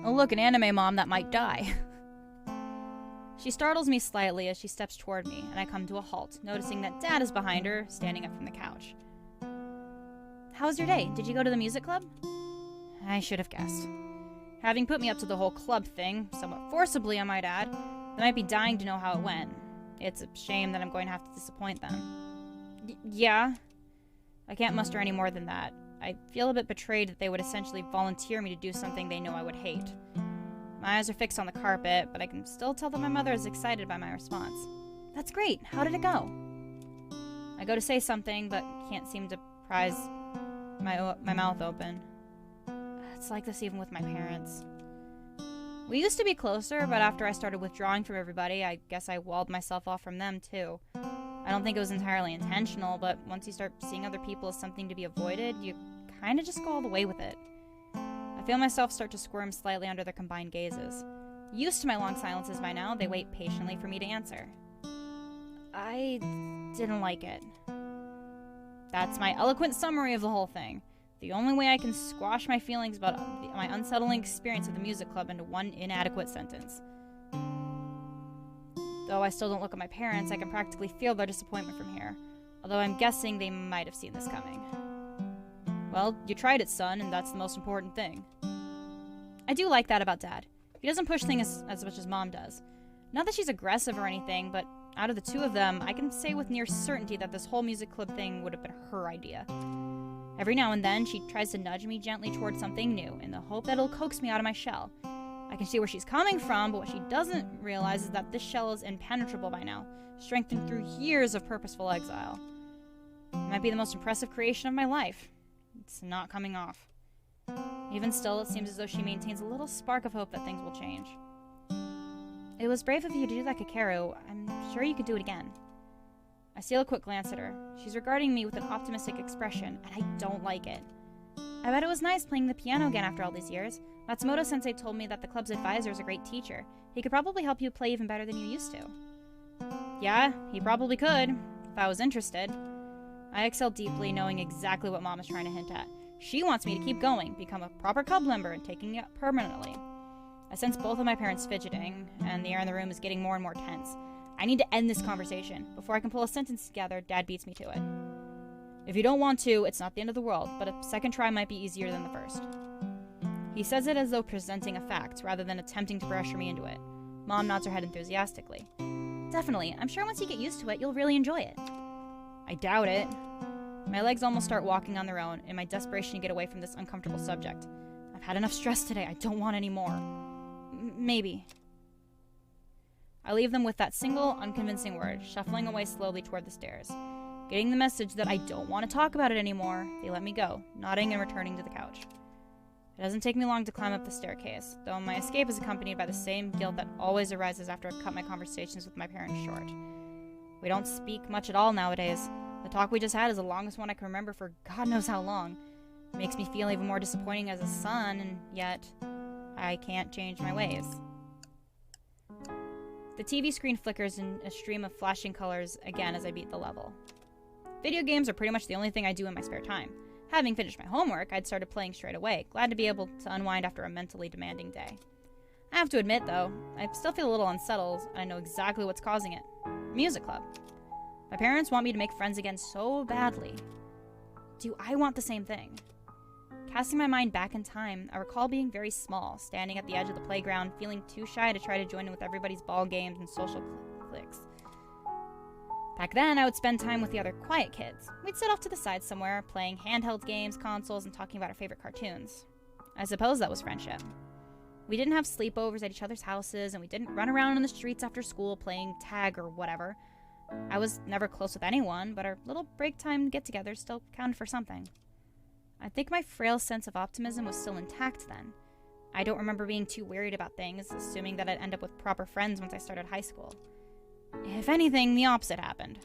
Oh look, an anime mom that might die. She startles me slightly as she steps toward me, and I come to a halt, noticing that Dad is behind her, standing up from the couch. How was your day? Did you go to the music club? I should have guessed. Having put me up to the whole club thing, somewhat forcibly I might add, they might be dying to know how it went. It's a shame that I'm going to have to disappoint them. Yeah? I can't muster any more than that. I feel a bit betrayed that they would essentially volunteer me to do something they know I would hate. My eyes are fixed on the carpet, but I can still tell that my mother is excited by my response. That's great. How did it go? I go to say something, but can't seem to prise my mouth open. It's like this even with my parents. We used to be closer, but after I started withdrawing from everybody, I guess I walled myself off from them, too. I don't think it was entirely intentional, but once you start seeing other people as something to be avoided, you kind of just go all the way with it. I feel myself start to squirm slightly under their combined gazes. Used to my long silences by now, they wait patiently for me to answer. I didn't like it. That's my eloquent summary of the whole thing. The only way I can squash my feelings about my unsettling experience of the music club into one inadequate sentence. Though I still don't look at my parents, I can practically feel their disappointment from here, although I'm guessing they might have seen this coming. Well, you tried it, son, and that's the most important thing. I do like that about Dad. He doesn't push things as much as Mom does. Not that she's aggressive or anything, but out of the two of them, I can say with near certainty that this whole music club thing would have been her idea. Every now and then, she tries to nudge me gently towards something new, in the hope that it'll coax me out of my shell. I can see where she's coming from, but what she doesn't realize is that this shell is impenetrable by now, strengthened through years of purposeful exile. It might be the most impressive creation of my life. It's not coming off. Even still, it seems as though she maintains a little spark of hope that things will change. It was brave of you to do that, Kakeru. I'm sure you could do it again. I steal a quick glance at her. She's regarding me with an optimistic expression, and I don't like it. I bet it was nice playing the piano again after all these years. Matsumoto-sensei told me that the club's advisor is a great teacher. He could probably help you play even better than you used to. Yeah, he probably could, if I was interested. I exhale deeply, knowing exactly what Mom is trying to hint at. She wants me to keep going, become a proper club member, and taking it up permanently. I sense both of my parents fidgeting, and the air in the room is getting more and more tense. I need to end this conversation. Before I can pull a sentence together, Dad beats me to it. If you don't want to, it's not the end of the world, but a second try might be easier than the first. He says it as though presenting a fact, rather than attempting to pressure me into it. Mom nods her head enthusiastically. Definitely. I'm sure once you get used to it, you'll really enjoy it. I doubt it. My legs almost start walking on their own in my desperation to get away from this uncomfortable subject. I've had enough stress today. I don't want any more. Maybe. I leave them with that single, unconvincing word, shuffling away slowly toward the stairs. Getting the message that I don't want to talk about it anymore, they let me go, nodding and returning to the couch. It doesn't take me long to climb up the staircase, though my escape is accompanied by the same guilt that always arises after I've cut my conversations with my parents short. We don't speak much at all nowadays. The talk we just had is the longest one I can remember for God knows how long. It makes me feel even more disappointing as a son, and yet I can't change my ways. The TV screen flickers in a stream of flashing colors again as I beat the level. Video games are pretty much the only thing I do in my spare time. Having finished my homework, I'd started playing straight away, glad to be able to unwind after a mentally demanding day. I have to admit, though, I still feel a little unsettled, and I know exactly what's causing it. Music club. My parents want me to make friends again so badly. Do I want the same thing? Casting my mind back in time, I recall being very small, standing at the edge of the playground, feeling too shy to try to join in with everybody's ball games and social cliques. Back then, I would spend time with the other quiet kids. We'd sit off to the side somewhere, playing handheld games, consoles, and talking about our favorite cartoons. I suppose that was friendship. We didn't have sleepovers at each other's houses, and we didn't run around in the streets after school playing tag or whatever. I was never close with anyone, but our little break time get-togethers still counted for something. I think my frail sense of optimism was still intact then. I don't remember being too worried about things, assuming that I'd end up with proper friends once I started high school. If anything, the opposite happened.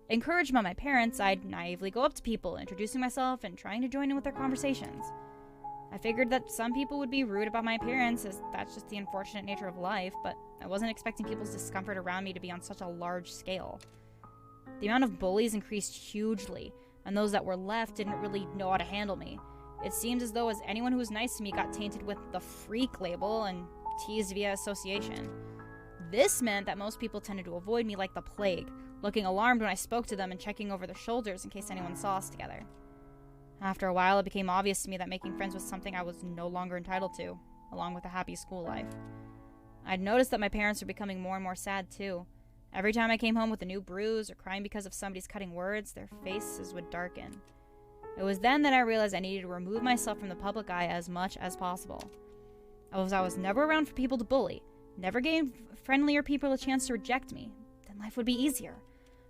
Encouraged by my parents, I'd naively go up to people, introducing myself and trying to join in with their conversations. I figured that some people would be rude about my appearance, as that's just the unfortunate nature of life, but I wasn't expecting people's discomfort around me to be on such a large scale. The amount of bullies increased hugely, and those that were left didn't really know how to handle me. It seemed as though anyone who was nice to me got tainted with the freak label and teased via association. This meant that most people tended to avoid me like the plague, looking alarmed when I spoke to them and checking over their shoulders in case anyone saw us together. After a while, it became obvious to me that making friends was something I was no longer entitled to, along with a happy school life. I'd noticed that my parents were becoming more and more sad, too. Every time I came home with a new bruise or crying because of somebody's cutting words, their faces would darken. It was then that I realized I needed to remove myself from the public eye as much as possible. I was never around for people to bully, never gave friendlier people a chance to reject me, then life would be easier.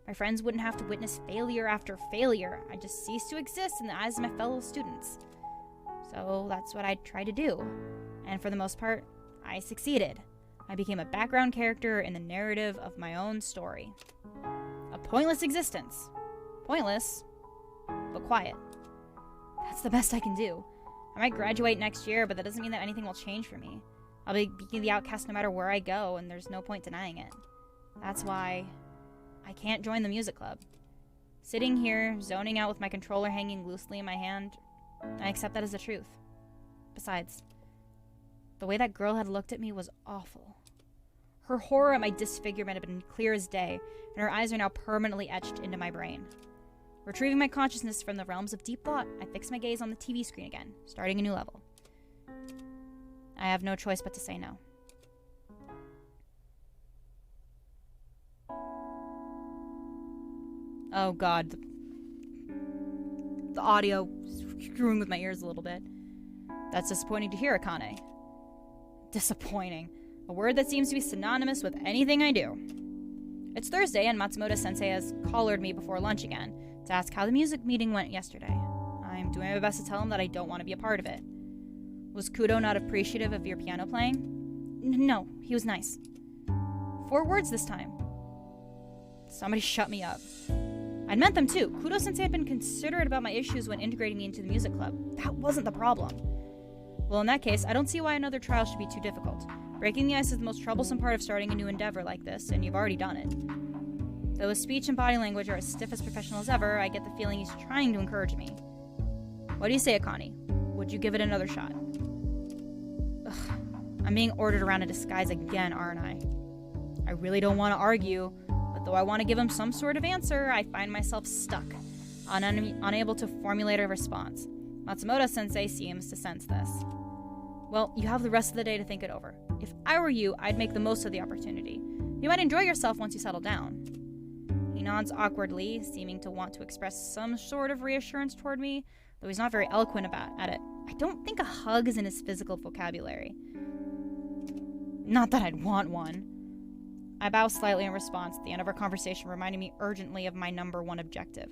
My friends wouldn't have to witness failure after failure. I'd just cease to exist in the eyes of my fellow students. So that's what I tried to do. And for the most part, I succeeded. I became a background character in the narrative of my own story. A pointless existence. Pointless, but quiet. That's the best I can do. I might graduate next year, but that doesn't mean that anything will change for me. I'll be the outcast no matter where I go, and there's no point denying it. That's why I can't join the music club. Sitting here, zoning out with my controller hanging loosely in my hand, I accept that as the truth. Besides, the way that girl had looked at me was awful. Her horror at my disfigurement had been clear as day, and her eyes are now permanently etched into my brain. Retrieving my consciousness from the realms of deep thought, I fix my gaze on the TV screen again, starting a new level. I have no choice but to say no. Oh god, the audio is screwing with my ears a little bit. That's disappointing to hear, Akane. Disappointing. A word that seems to be synonymous with anything I do. It's Thursday, and Matsumoto-sensei has collared me before lunch again to ask how the music meeting went yesterday. I'm doing my best to tell him that I don't want to be a part of it. Was Kudo not appreciative of your piano playing? No, he was nice. 4 words this time. Somebody shut me up. I'd meant them too. Kudo-sensei had been considerate about my issues when integrating me into the music club. That wasn't the problem. Well, in that case, I don't see why another trial should be too difficult. Breaking the ice is the most troublesome part of starting a new endeavor like this, and you've already done it. Though his speech and body language are as stiff as professional as ever, I get the feeling he's trying to encourage me. What do you say, Akane? Would you give it another shot? Ugh, I'm being ordered around in disguise again, aren't I? I really don't want to argue, but though I want to give him some sort of answer, I find myself stuck, unable to formulate a response. Matsumoto-sensei seems to sense this. Well, you have the rest of the day to think it over. If I were you, I'd make the most of the opportunity. You might enjoy yourself once you settle down. He nods awkwardly, seeming to want to express some sort of reassurance toward me, though he's not very eloquent at it. I don't think a hug is in his physical vocabulary. Not that I'd want one. I bow slightly in response at the end of our conversation, reminding me urgently of my number one objective.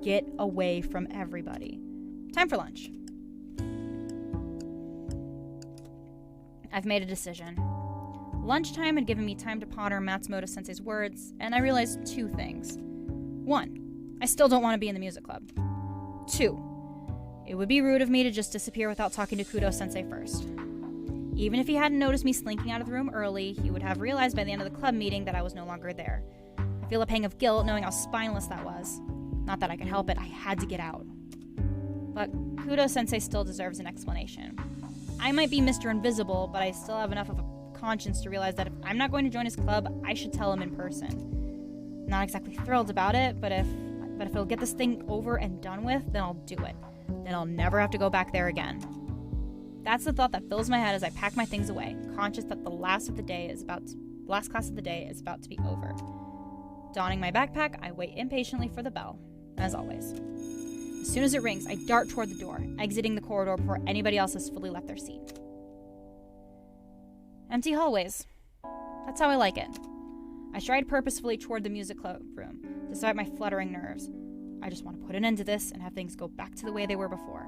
Get away from everybody. Time for lunch. I've made a decision. Lunchtime had given me time to ponder Matsumoto-sensei's words, and I realized two things. 1, I still don't want to be in the music club. 2, it would be rude of me to just disappear without talking to Kudo-sensei first. Even if he hadn't noticed me slinking out of the room early, he would have realized by the end of the club meeting that I was no longer there. I feel a pang of guilt knowing how spineless that was. Not that I could help it, I had to get out. But Kudo-sensei still deserves an explanation. I might be Mr. Invisible, but I still have enough of a conscience to realize that if I'm not going to join his club, I should tell him in person. Not exactly thrilled about it, but if it'll get this thing over and done with, then I'll do it. Then I'll never have to go back there again. That's the thought that fills my head as I pack my things away, conscious that the last class of the day is about to be over. Donning my backpack, I wait impatiently for the bell, as always. As soon as it rings, I dart toward the door, exiting the corridor before anybody else has fully left their seat. Empty hallways. That's how I like it. I stride purposefully toward the music club room, despite my fluttering nerves. I just want to put an end to this and have things go back to the way they were before.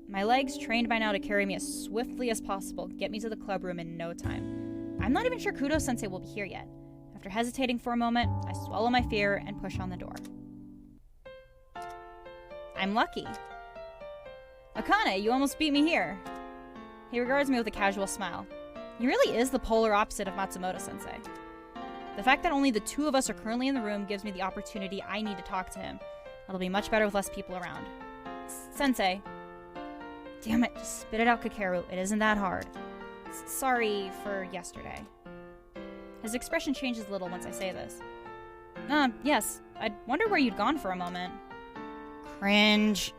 My legs, trained by now to carry me as swiftly as possible, get me to the club room in no time. I'm not even sure Kudo-sensei will be here yet. After hesitating for a moment, I swallow my fear and push on the door. I'm lucky. Akane, you almost beat me here. He regards me with a casual smile. He really is the polar opposite of Matsumoto-sensei. The fact that only the two of us are currently in the room gives me the opportunity I need to talk to him. It'll be much better with less people around. Sensei. Damn it, just spit it out, Kakeru. It isn't that hard. Sorry for yesterday. His expression changes a little once I say this. Yes. I wonder where you'd gone for a moment. Cringe.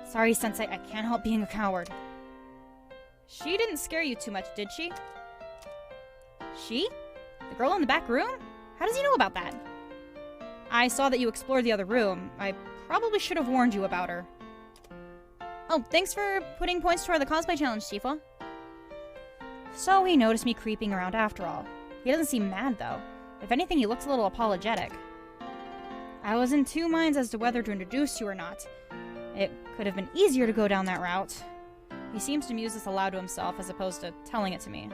Sorry, Sensei, I can't help being a coward. She didn't scare you too much, did she? She? The girl in the back room? How does he know about that? I saw that you explored the other room. I probably should have warned you about her. Oh, thanks for putting points toward the cosplay challenge, Shifa. So he noticed me creeping around after all. He doesn't seem mad, though. If anything, he looks a little apologetic. I was in two minds as to whether to introduce you or not. It could have been easier to go down that route. He seems to muse this aloud to himself as opposed to telling it to me.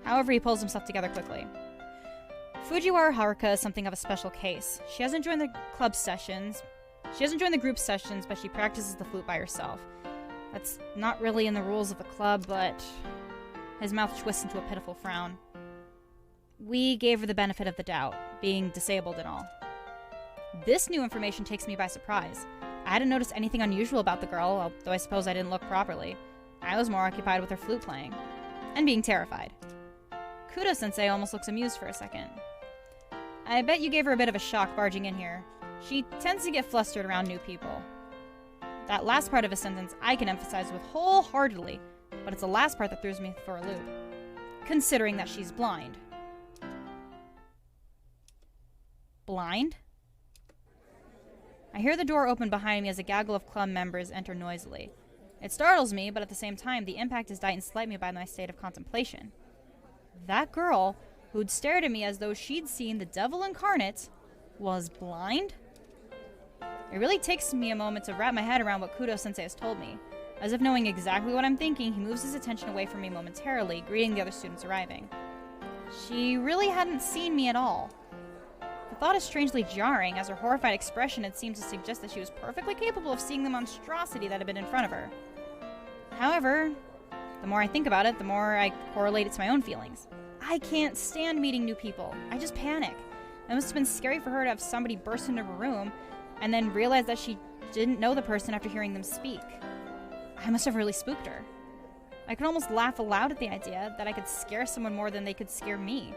However, he pulls himself together quickly. Fujiwara Haruka is something of a special case. She hasn't joined the group sessions, but she practices the flute by herself. That's not really in the rules of the club, but... His mouth twists into a pitiful frown. We gave her the benefit of the doubt, being disabled and all. This new information takes me by surprise. I hadn't noticed anything unusual about the girl, although I suppose I didn't look properly. I was more occupied with her flute playing. And being terrified. Kudo-sensei almost looks amused for a second. I bet you gave her a bit of a shock barging in here. She tends to get flustered around new people. That last part of a sentence I can emphasize with wholeheartedly, but it's the last part that throws me for a loop. Considering that she's blind. Blind? I hear the door open behind me as a gaggle of club members enter noisily. It startles me, but at the same time, the impact is dightened slightly by my state of contemplation. That girl, who'd stared at me as though she'd seen the devil incarnate, was blind? It really takes me a moment to wrap my head around what Kudo-sensei has told me. As if knowing exactly what I'm thinking, he moves his attention away from me momentarily, greeting the other students arriving. She really hadn't seen me at all. The thought is strangely jarring, as her horrified expression had seemed to suggest that she was perfectly capable of seeing the monstrosity that had been in front of her. However, the more I think about it, the more I correlate it to my own feelings. I can't stand meeting new people. I just panic. It must have been scary for her to have somebody burst into her room, and then realized that she didn't know the person after hearing them speak. I must have really spooked her. I could almost laugh aloud at the idea that I could scare someone more than they could scare me.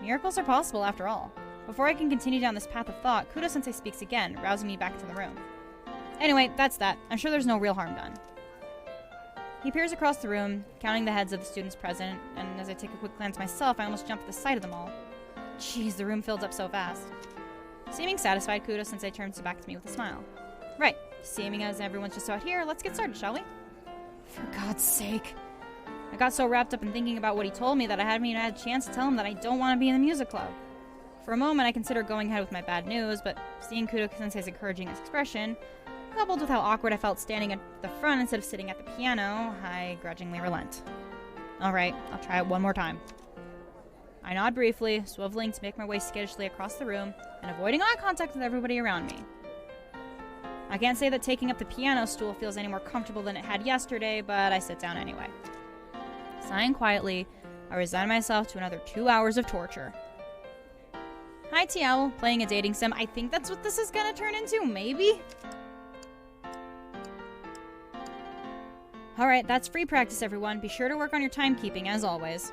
Miracles are possible after all. Before I can continue down this path of thought, Kudo-sensei speaks again, rousing me back into the room. Anyway, that's that. I'm sure there's no real harm done. He peers across the room, counting the heads of the students present, and as I take a quick glance myself, I almost jump at the sight of them all. Jeez, the room filled up so fast. Seeming satisfied, Kudo-sensei turns back to me with a smile. Right, seeming as everyone's just out here, let's get started, shall we? For God's sake. I got so wrapped up in thinking about what he told me that I haven't even had a chance to tell him that I don't want to be in the music club. For a moment, I considered going ahead with my bad news, but seeing Kudo-sensei's encouraging expression, coupled with how awkward I felt standing at the front instead of sitting at the piano, I grudgingly relent. Alright, I'll try it one more time. I nod briefly, swiveling to make my way skittishly across the room and avoiding eye contact with everybody around me. I can't say that taking up the piano stool feels any more comfortable than it had yesterday, but I sit down anyway. Sighing quietly, I resign myself to another 2 hours of torture. Hi, T-Owl, playing a dating sim. I think that's what this is gonna turn into, maybe? Alright, that's free practice, everyone. Be sure to work on your timekeeping, as always.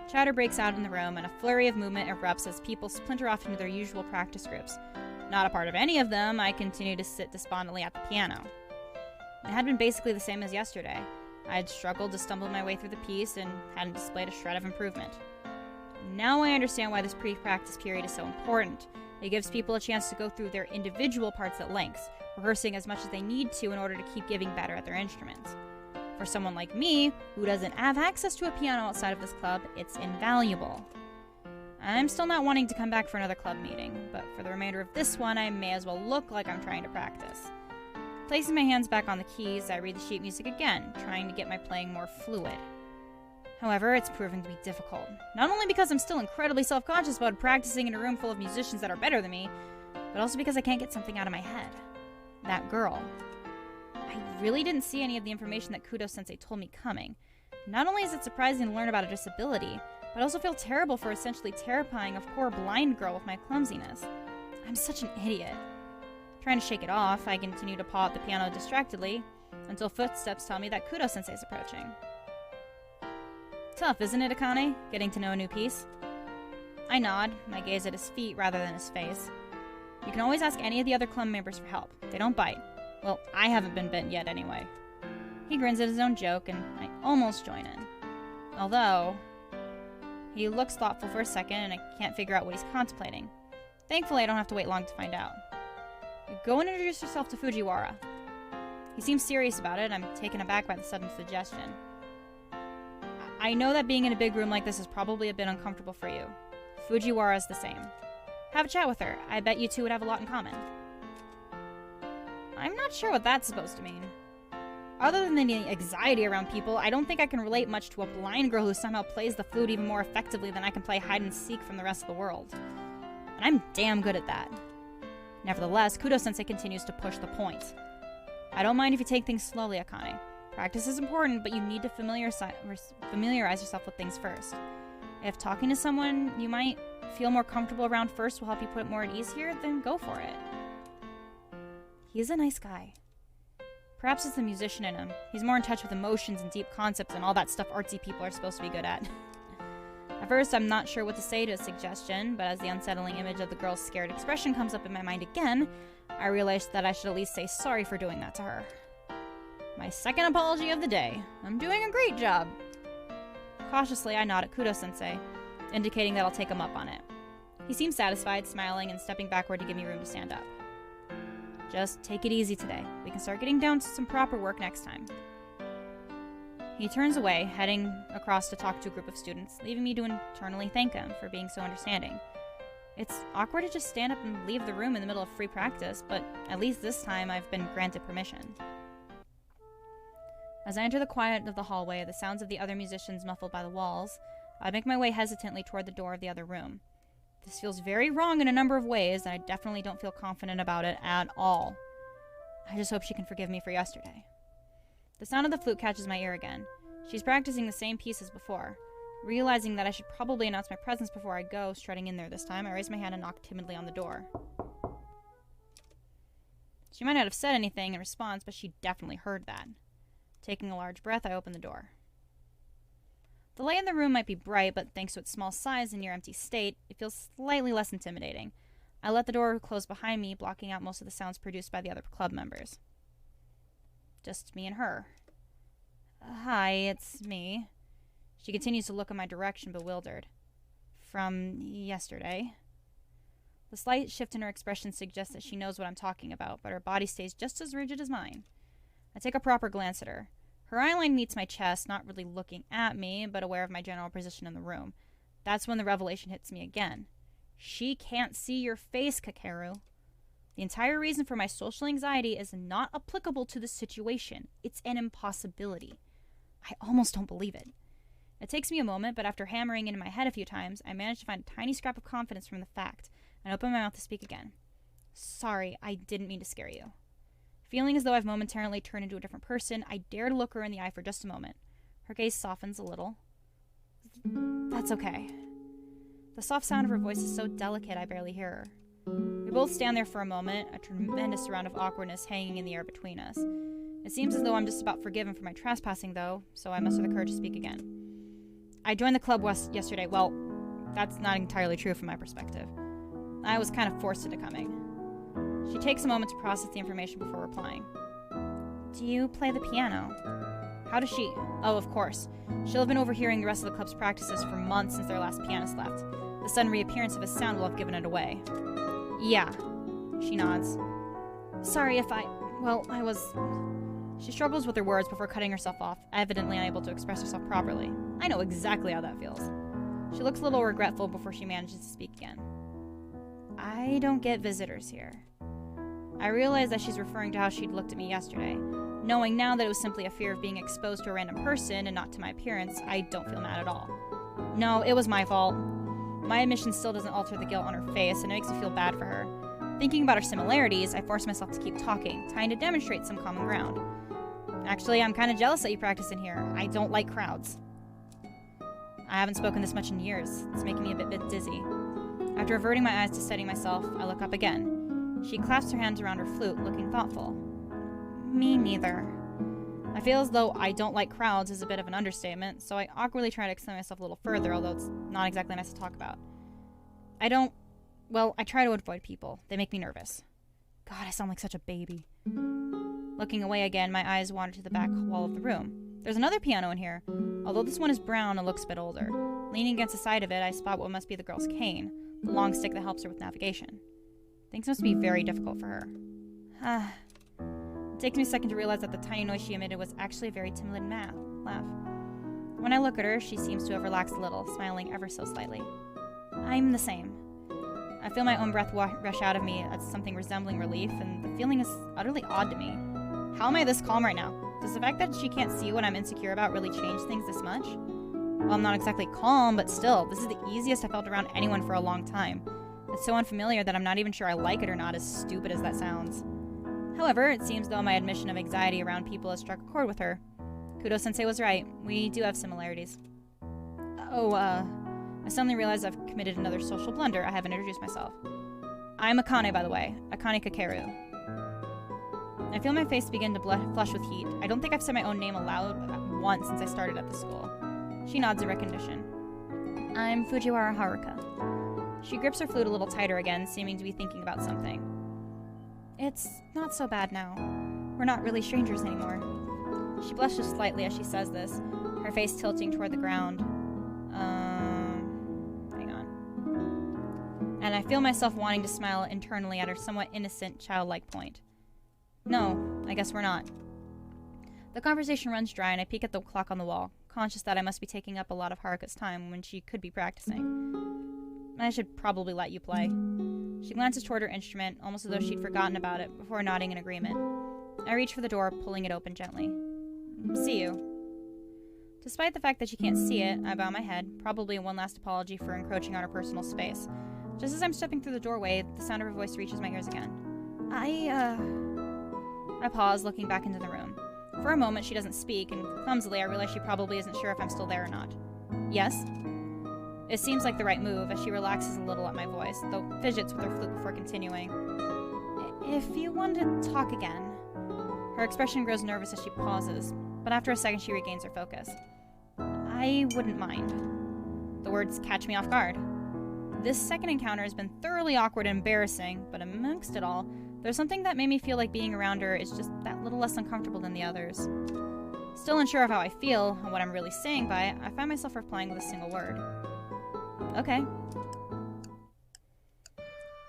Chatter breaks out in the room, and a flurry of movement erupts as people splinter off into their usual practice groups. Not a part of any of them, I continue to sit despondently at the piano. It had been basically the same as yesterday. I had struggled to stumble my way through the piece and hadn't displayed a shred of improvement. Now I understand why this pre-practice period is so important. It gives people a chance to go through their individual parts at length, rehearsing as much as they need to in order to keep getting better at their instruments. For someone like me, who doesn't have access to a piano outside of this club, it's invaluable. I'm still not wanting to come back for another club meeting, but for the remainder of this one, I may as well look like I'm trying to practice. Placing my hands back on the keys, I read the sheet music again, trying to get my playing more fluid. However, it's proving to be difficult. Not only because I'm still incredibly self-conscious about practicing in a room full of musicians that are better than me, but also because I can't get something out of my head. That girl. I really didn't see any of the information that Kudo-sensei told me coming. Not only is it surprising to learn about a disability, but I also feel terrible for essentially terrifying a poor blind girl with my clumsiness. I'm such an idiot. Trying to shake it off, I continue to paw at the piano distractedly, until footsteps tell me that Kudo-sensei is approaching. Tough, isn't it, Akane? Getting to know a new piece? I nod, my gaze at his feet rather than his face. You can always ask any of the other club members for help. They don't bite. Well, I haven't been bitten yet anyway. He grins at his own joke, and I almost join in. Although, he looks thoughtful for a second, and I can't figure out what he's contemplating. Thankfully, I don't have to wait long to find out. Go and introduce yourself to Fujiwara. He seems serious about it, and I'm taken aback by the sudden suggestion. I know that being in a big room like this is probably a bit uncomfortable for you. Fujiwara's the same. Have a chat with her. I bet you two would have a lot in common. I'm not sure what that's supposed to mean. Other than the anxiety around people, I don't think I can relate much to a blind girl who somehow plays the flute even more effectively than I can play hide and seek from the rest of the world. And I'm damn good at that. Nevertheless, Kudo-sensei continues to push the point. I don't mind if you take things slowly, Akane. Practice is important, but you need to familiarize yourself with things first. If talking to someone you might feel more comfortable around first will help you put it more at ease here, then go for it. He's a nice guy. Perhaps it's the musician in him. He's more in touch with emotions and deep concepts and all that stuff artsy people are supposed to be good at. At first, I'm not sure what to say to his suggestion, but as the unsettling image of the girl's scared expression comes up in my mind again, I realized that I should at least say sorry for doing that to her. My second apology of the day. I'm doing a great job. Cautiously, I nod at Kudo-sensei, indicating that I'll take him up on it. He seems satisfied, smiling and stepping backward to give me room to stand up. Just take it easy today. We can start getting down to some proper work next time. He turns away, heading across to talk to a group of students, leaving me to internally thank him for being so understanding. It's awkward to just stand up and leave the room in the middle of free practice, but at least this time I've been granted permission. As I enter the quiet of the hallway, the sounds of the other musicians muffled by the walls, I make my way hesitantly toward the door of the other room. This feels very wrong in a number of ways, and I definitely don't feel confident about it at all. I just hope she can forgive me for yesterday. The sound of the flute catches my ear again. She's practicing the same piece as before. Realizing that I should probably announce my presence before I go, strutting in there this time, I raise my hand and knock timidly on the door. She might not have said anything in response, but she definitely heard that. Taking a large breath, I opened the door. The light in the room might be bright, but thanks to its small size and near-empty state, it feels slightly less intimidating. I let the door close behind me, blocking out most of the sounds produced by the other club members. Just me and her. Hi, it's me. She continues to look in my direction, bewildered. From yesterday. The slight shift in her expression suggests that she knows what I'm talking about, but her body stays just as rigid as mine. I take a proper glance at her. Her eyeline meets my chest, not really looking at me, but aware of my general position in the room. That's when the revelation hits me again. She can't see your face, Kakeru. The entire reason for my social anxiety is not applicable to the situation. It's an impossibility. I almost don't believe it. It takes me a moment, but after hammering it in my head a few times, I manage to find a tiny scrap of confidence from the fact, and open my mouth to speak again. Sorry, I didn't mean to scare you. Feeling as though I've momentarily turned into a different person, I dare to look her in the eye for just a moment. Her gaze softens a little. That's okay. The soft sound of her voice is so delicate I barely hear her. We both stand there for a moment, a tremendous round of awkwardness hanging in the air between us. It seems as though I'm just about forgiven for my trespassing, though, so I muster the courage to speak again. I joined the club yesterday. Well, that's not entirely true from my perspective. I was kind of forced into coming. She takes a moment to process the information before replying. Do you play the piano? How does she... Oh, of course. She'll have been overhearing the rest of the club's practices for months since their last pianist left. The sudden reappearance of his sound will have given it away. Yeah. She nods. Sorry if I was... She struggles with her words before cutting herself off, evidently unable to express herself properly. I know exactly how that feels. She looks a little regretful before she manages to speak again. I don't get visitors here. I realize that she's referring to how she'd looked at me yesterday. Knowing now that it was simply a fear of being exposed to a random person and not to my appearance, I don't feel mad at all. No, it was my fault. My admission still doesn't alter the guilt on her face, and it makes me feel bad for her. Thinking about our similarities, I force myself to keep talking, trying to demonstrate some common ground. Actually, I'm kind of jealous that you practice in here. I don't like crowds. I haven't spoken this much in years. It's making me a bit dizzy. After averting my eyes to steady myself, I look up again. She clasps her hands around her flute, looking thoughtful. Me neither. I feel as though I don't like crowds is a bit of an understatement, so I awkwardly try to extend myself a little further, although it's not exactly nice to talk about. I try to avoid people. They make me nervous. God, I sound like such a baby. Looking away again, my eyes wander to the back wall of the room. There's another piano in here, although this one is brown and looks a bit older. Leaning against the side of it, I spot what must be the girl's cane, the long stick that helps her with navigation. Things must be very difficult for her. It takes me a second to realize that the tiny noise she emitted was actually a very timid laugh. When I look at her, she seems to have relaxed a little, smiling ever so slightly. I'm the same. I feel my own breath rush out of me at something resembling relief, and the feeling is utterly odd to me. How am I this calm right now? Does the fact that she can't see what I'm insecure about really change things this much? Well, I'm not exactly calm, but still, this is the easiest I've felt around anyone for a long time. It's so unfamiliar that I'm not even sure I like it or not, as stupid as that sounds. However, it seems though my admission of anxiety around people has struck a chord with her. Kudo-sensei was right. We do have similarities. I suddenly realize I've committed another social blunder. I haven't introduced myself. I'm Akane, by the way. Akane Kakeru. I feel my face begin to flush with heat. I don't think I've said my own name aloud once since I started at the school. She nods in recognition. I'm Fujiwara Haruka. She grips her flute a little tighter again, seeming to be thinking about something. It's not so bad now. We're not really strangers anymore. She blushes slightly as she says this, her face tilting toward the ground. Hang on. And I feel myself wanting to smile internally at her somewhat innocent, childlike point. No, I guess we're not. The conversation runs dry, and I peek at the clock on the wall, conscious that I must be taking up a lot of Haruka's time when she could be practicing. I should probably let you play. She glances toward her instrument, almost as though she'd forgotten about it, before nodding in agreement. I reach for the door, pulling it open gently. See you. Despite the fact that she can't see it, I bow my head, probably one last apology for encroaching on her personal space. Just as I'm stepping through the doorway, the sound of her voice reaches my ears again. I pause, looking back into the room. For a moment, she doesn't speak, and clumsily I realize she probably isn't sure if I'm still there or not. Yes? It seems like the right move, as she relaxes a little at my voice, though fidgets with her flute before continuing. If you wanted to talk again. Her expression grows nervous as she pauses, but after a second she regains her focus. I wouldn't mind. The words catch me off guard. This second encounter has been thoroughly awkward and embarrassing, but amongst it all, there's something that made me feel like being around her is just that little less uncomfortable than the others. Still unsure of how I feel and what I'm really saying by it, I find myself replying with a single word. Okay.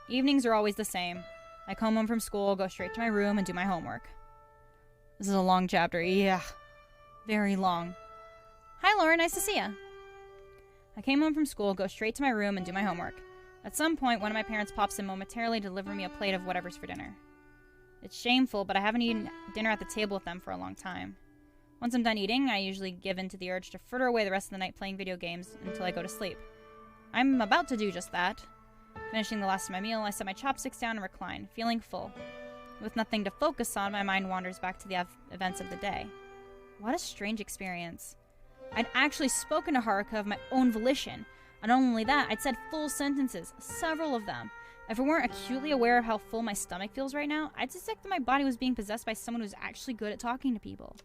Evenings are always the same. I come home from school, go straight to my room, and do my homework. This is a long chapter. Yeah. Very long. Hi, Laura. Nice to see ya. I came home from school, go straight to my room, and do my homework. At some point, one of my parents pops in momentarily to deliver me a plate of whatever's for dinner. It's shameful, but I haven't eaten dinner at the table with them for a long time. Once I'm done eating, I usually give in to the urge to fritter away the rest of the night playing video games until I go to sleep. I'm about to do just that. Finishing the last of my meal, I set my chopsticks down and recline, feeling full. With nothing to focus on, my mind wanders back to the events of the day. What a strange experience. I'd actually spoken to Haruka of my own volition. And not only that, I'd said full sentences, several of them. If I weren't acutely aware of how full my stomach feels right now, I'd suspect that my body was being possessed by someone who's actually good at talking to people.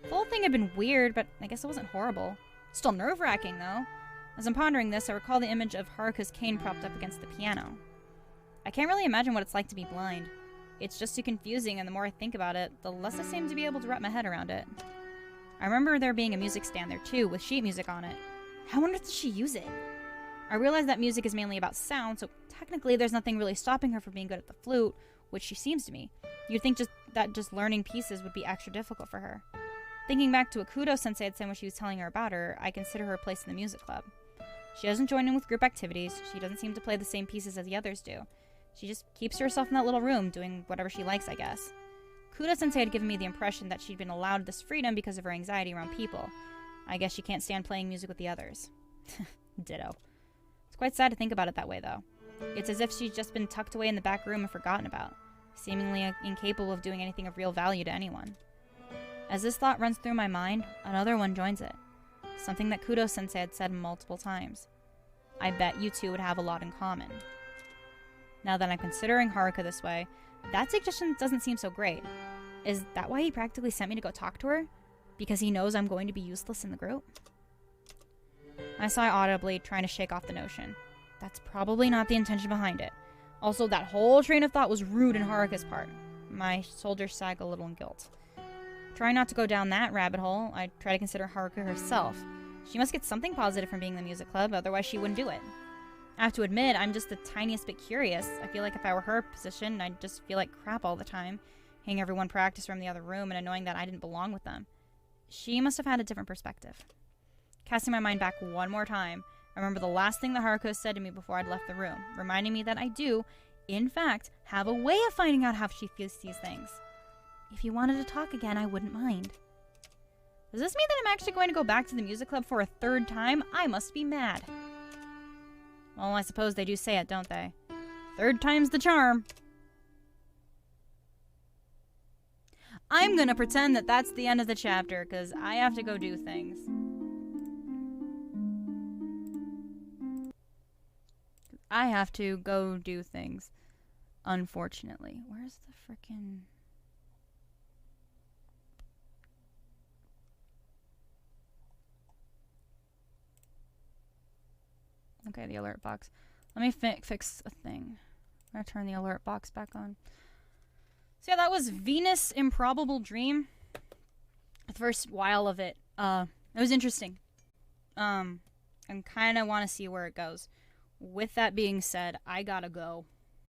The whole thing had been weird, but I guess it wasn't horrible. Still nerve-wracking, though. As I'm pondering this, I recall the image of Haruka's cane propped up against the piano. I can't really imagine what it's like to be blind. It's just too confusing, and the more I think about it, the less I seem to be able to wrap my head around it. I remember there being a music stand there too, with sheet music on it. How on earth does she use it? I realize that music is mainly about sound, so technically there's nothing really stopping her from being good at the flute, which she seems to be. You'd think just learning pieces would be extra difficult for her. Thinking back to what Kudo Sensei had said when she was telling her about her, I consider her placed in the music club. She doesn't join in with group activities, she doesn't seem to play the same pieces as the others do. She just keeps to herself in that little room, doing whatever she likes, I guess. Kudo Sensei had given me the impression that she'd been allowed this freedom because of her anxiety around people. I guess she can't stand playing music with the others. Ditto. It's quite sad to think about it that way, though. It's as if she's just been tucked away in the back room and forgotten about, seemingly incapable of doing anything of real value to anyone. As this thought runs through my mind, another one joins it. Something that Kudo Sensei had said multiple times. I bet you two would have a lot in common. Now that I'm considering Haruka this way, that suggestion doesn't seem so great. Is that why he practically sent me to go talk to her? Because he knows I'm going to be useless in the group? I sigh audibly, trying to shake off the notion. That's probably not the intention behind it. Also, that whole train of thought was rude in Haruka's part. My shoulders sag a little in guilt. Trying not to go down that rabbit hole, I try to consider Haruka herself. She must get something positive from being in the music club, otherwise she wouldn't do it. I have to admit, I'm just the tiniest bit curious. I feel like if I were her position, I'd just feel like crap all the time, hearing everyone practice from the other room and annoying that I didn't belong with them. She must have had a different perspective. Casting my mind back one more time, I remember the last thing that Haruka said to me before I'd left the room, reminding me that I do, in fact, have a way of finding out how she feels these things. If you wanted to talk again, I wouldn't mind. Does this mean that I'm actually going to go back to the music club for a third time? I must be mad. Well, I suppose they do say it, don't they? Third time's the charm. I'm gonna pretend that that's the end of the chapter, because I have to go do things. I have to go do things. Unfortunately. Where's the frickin'... Okay, the alert box. Let me fix a thing. I'm gonna turn the alert box back on. So yeah, that was Venus Improbable Dream. The first while of it. It was interesting. And kind of want to see where it goes. With that being said, I gotta go.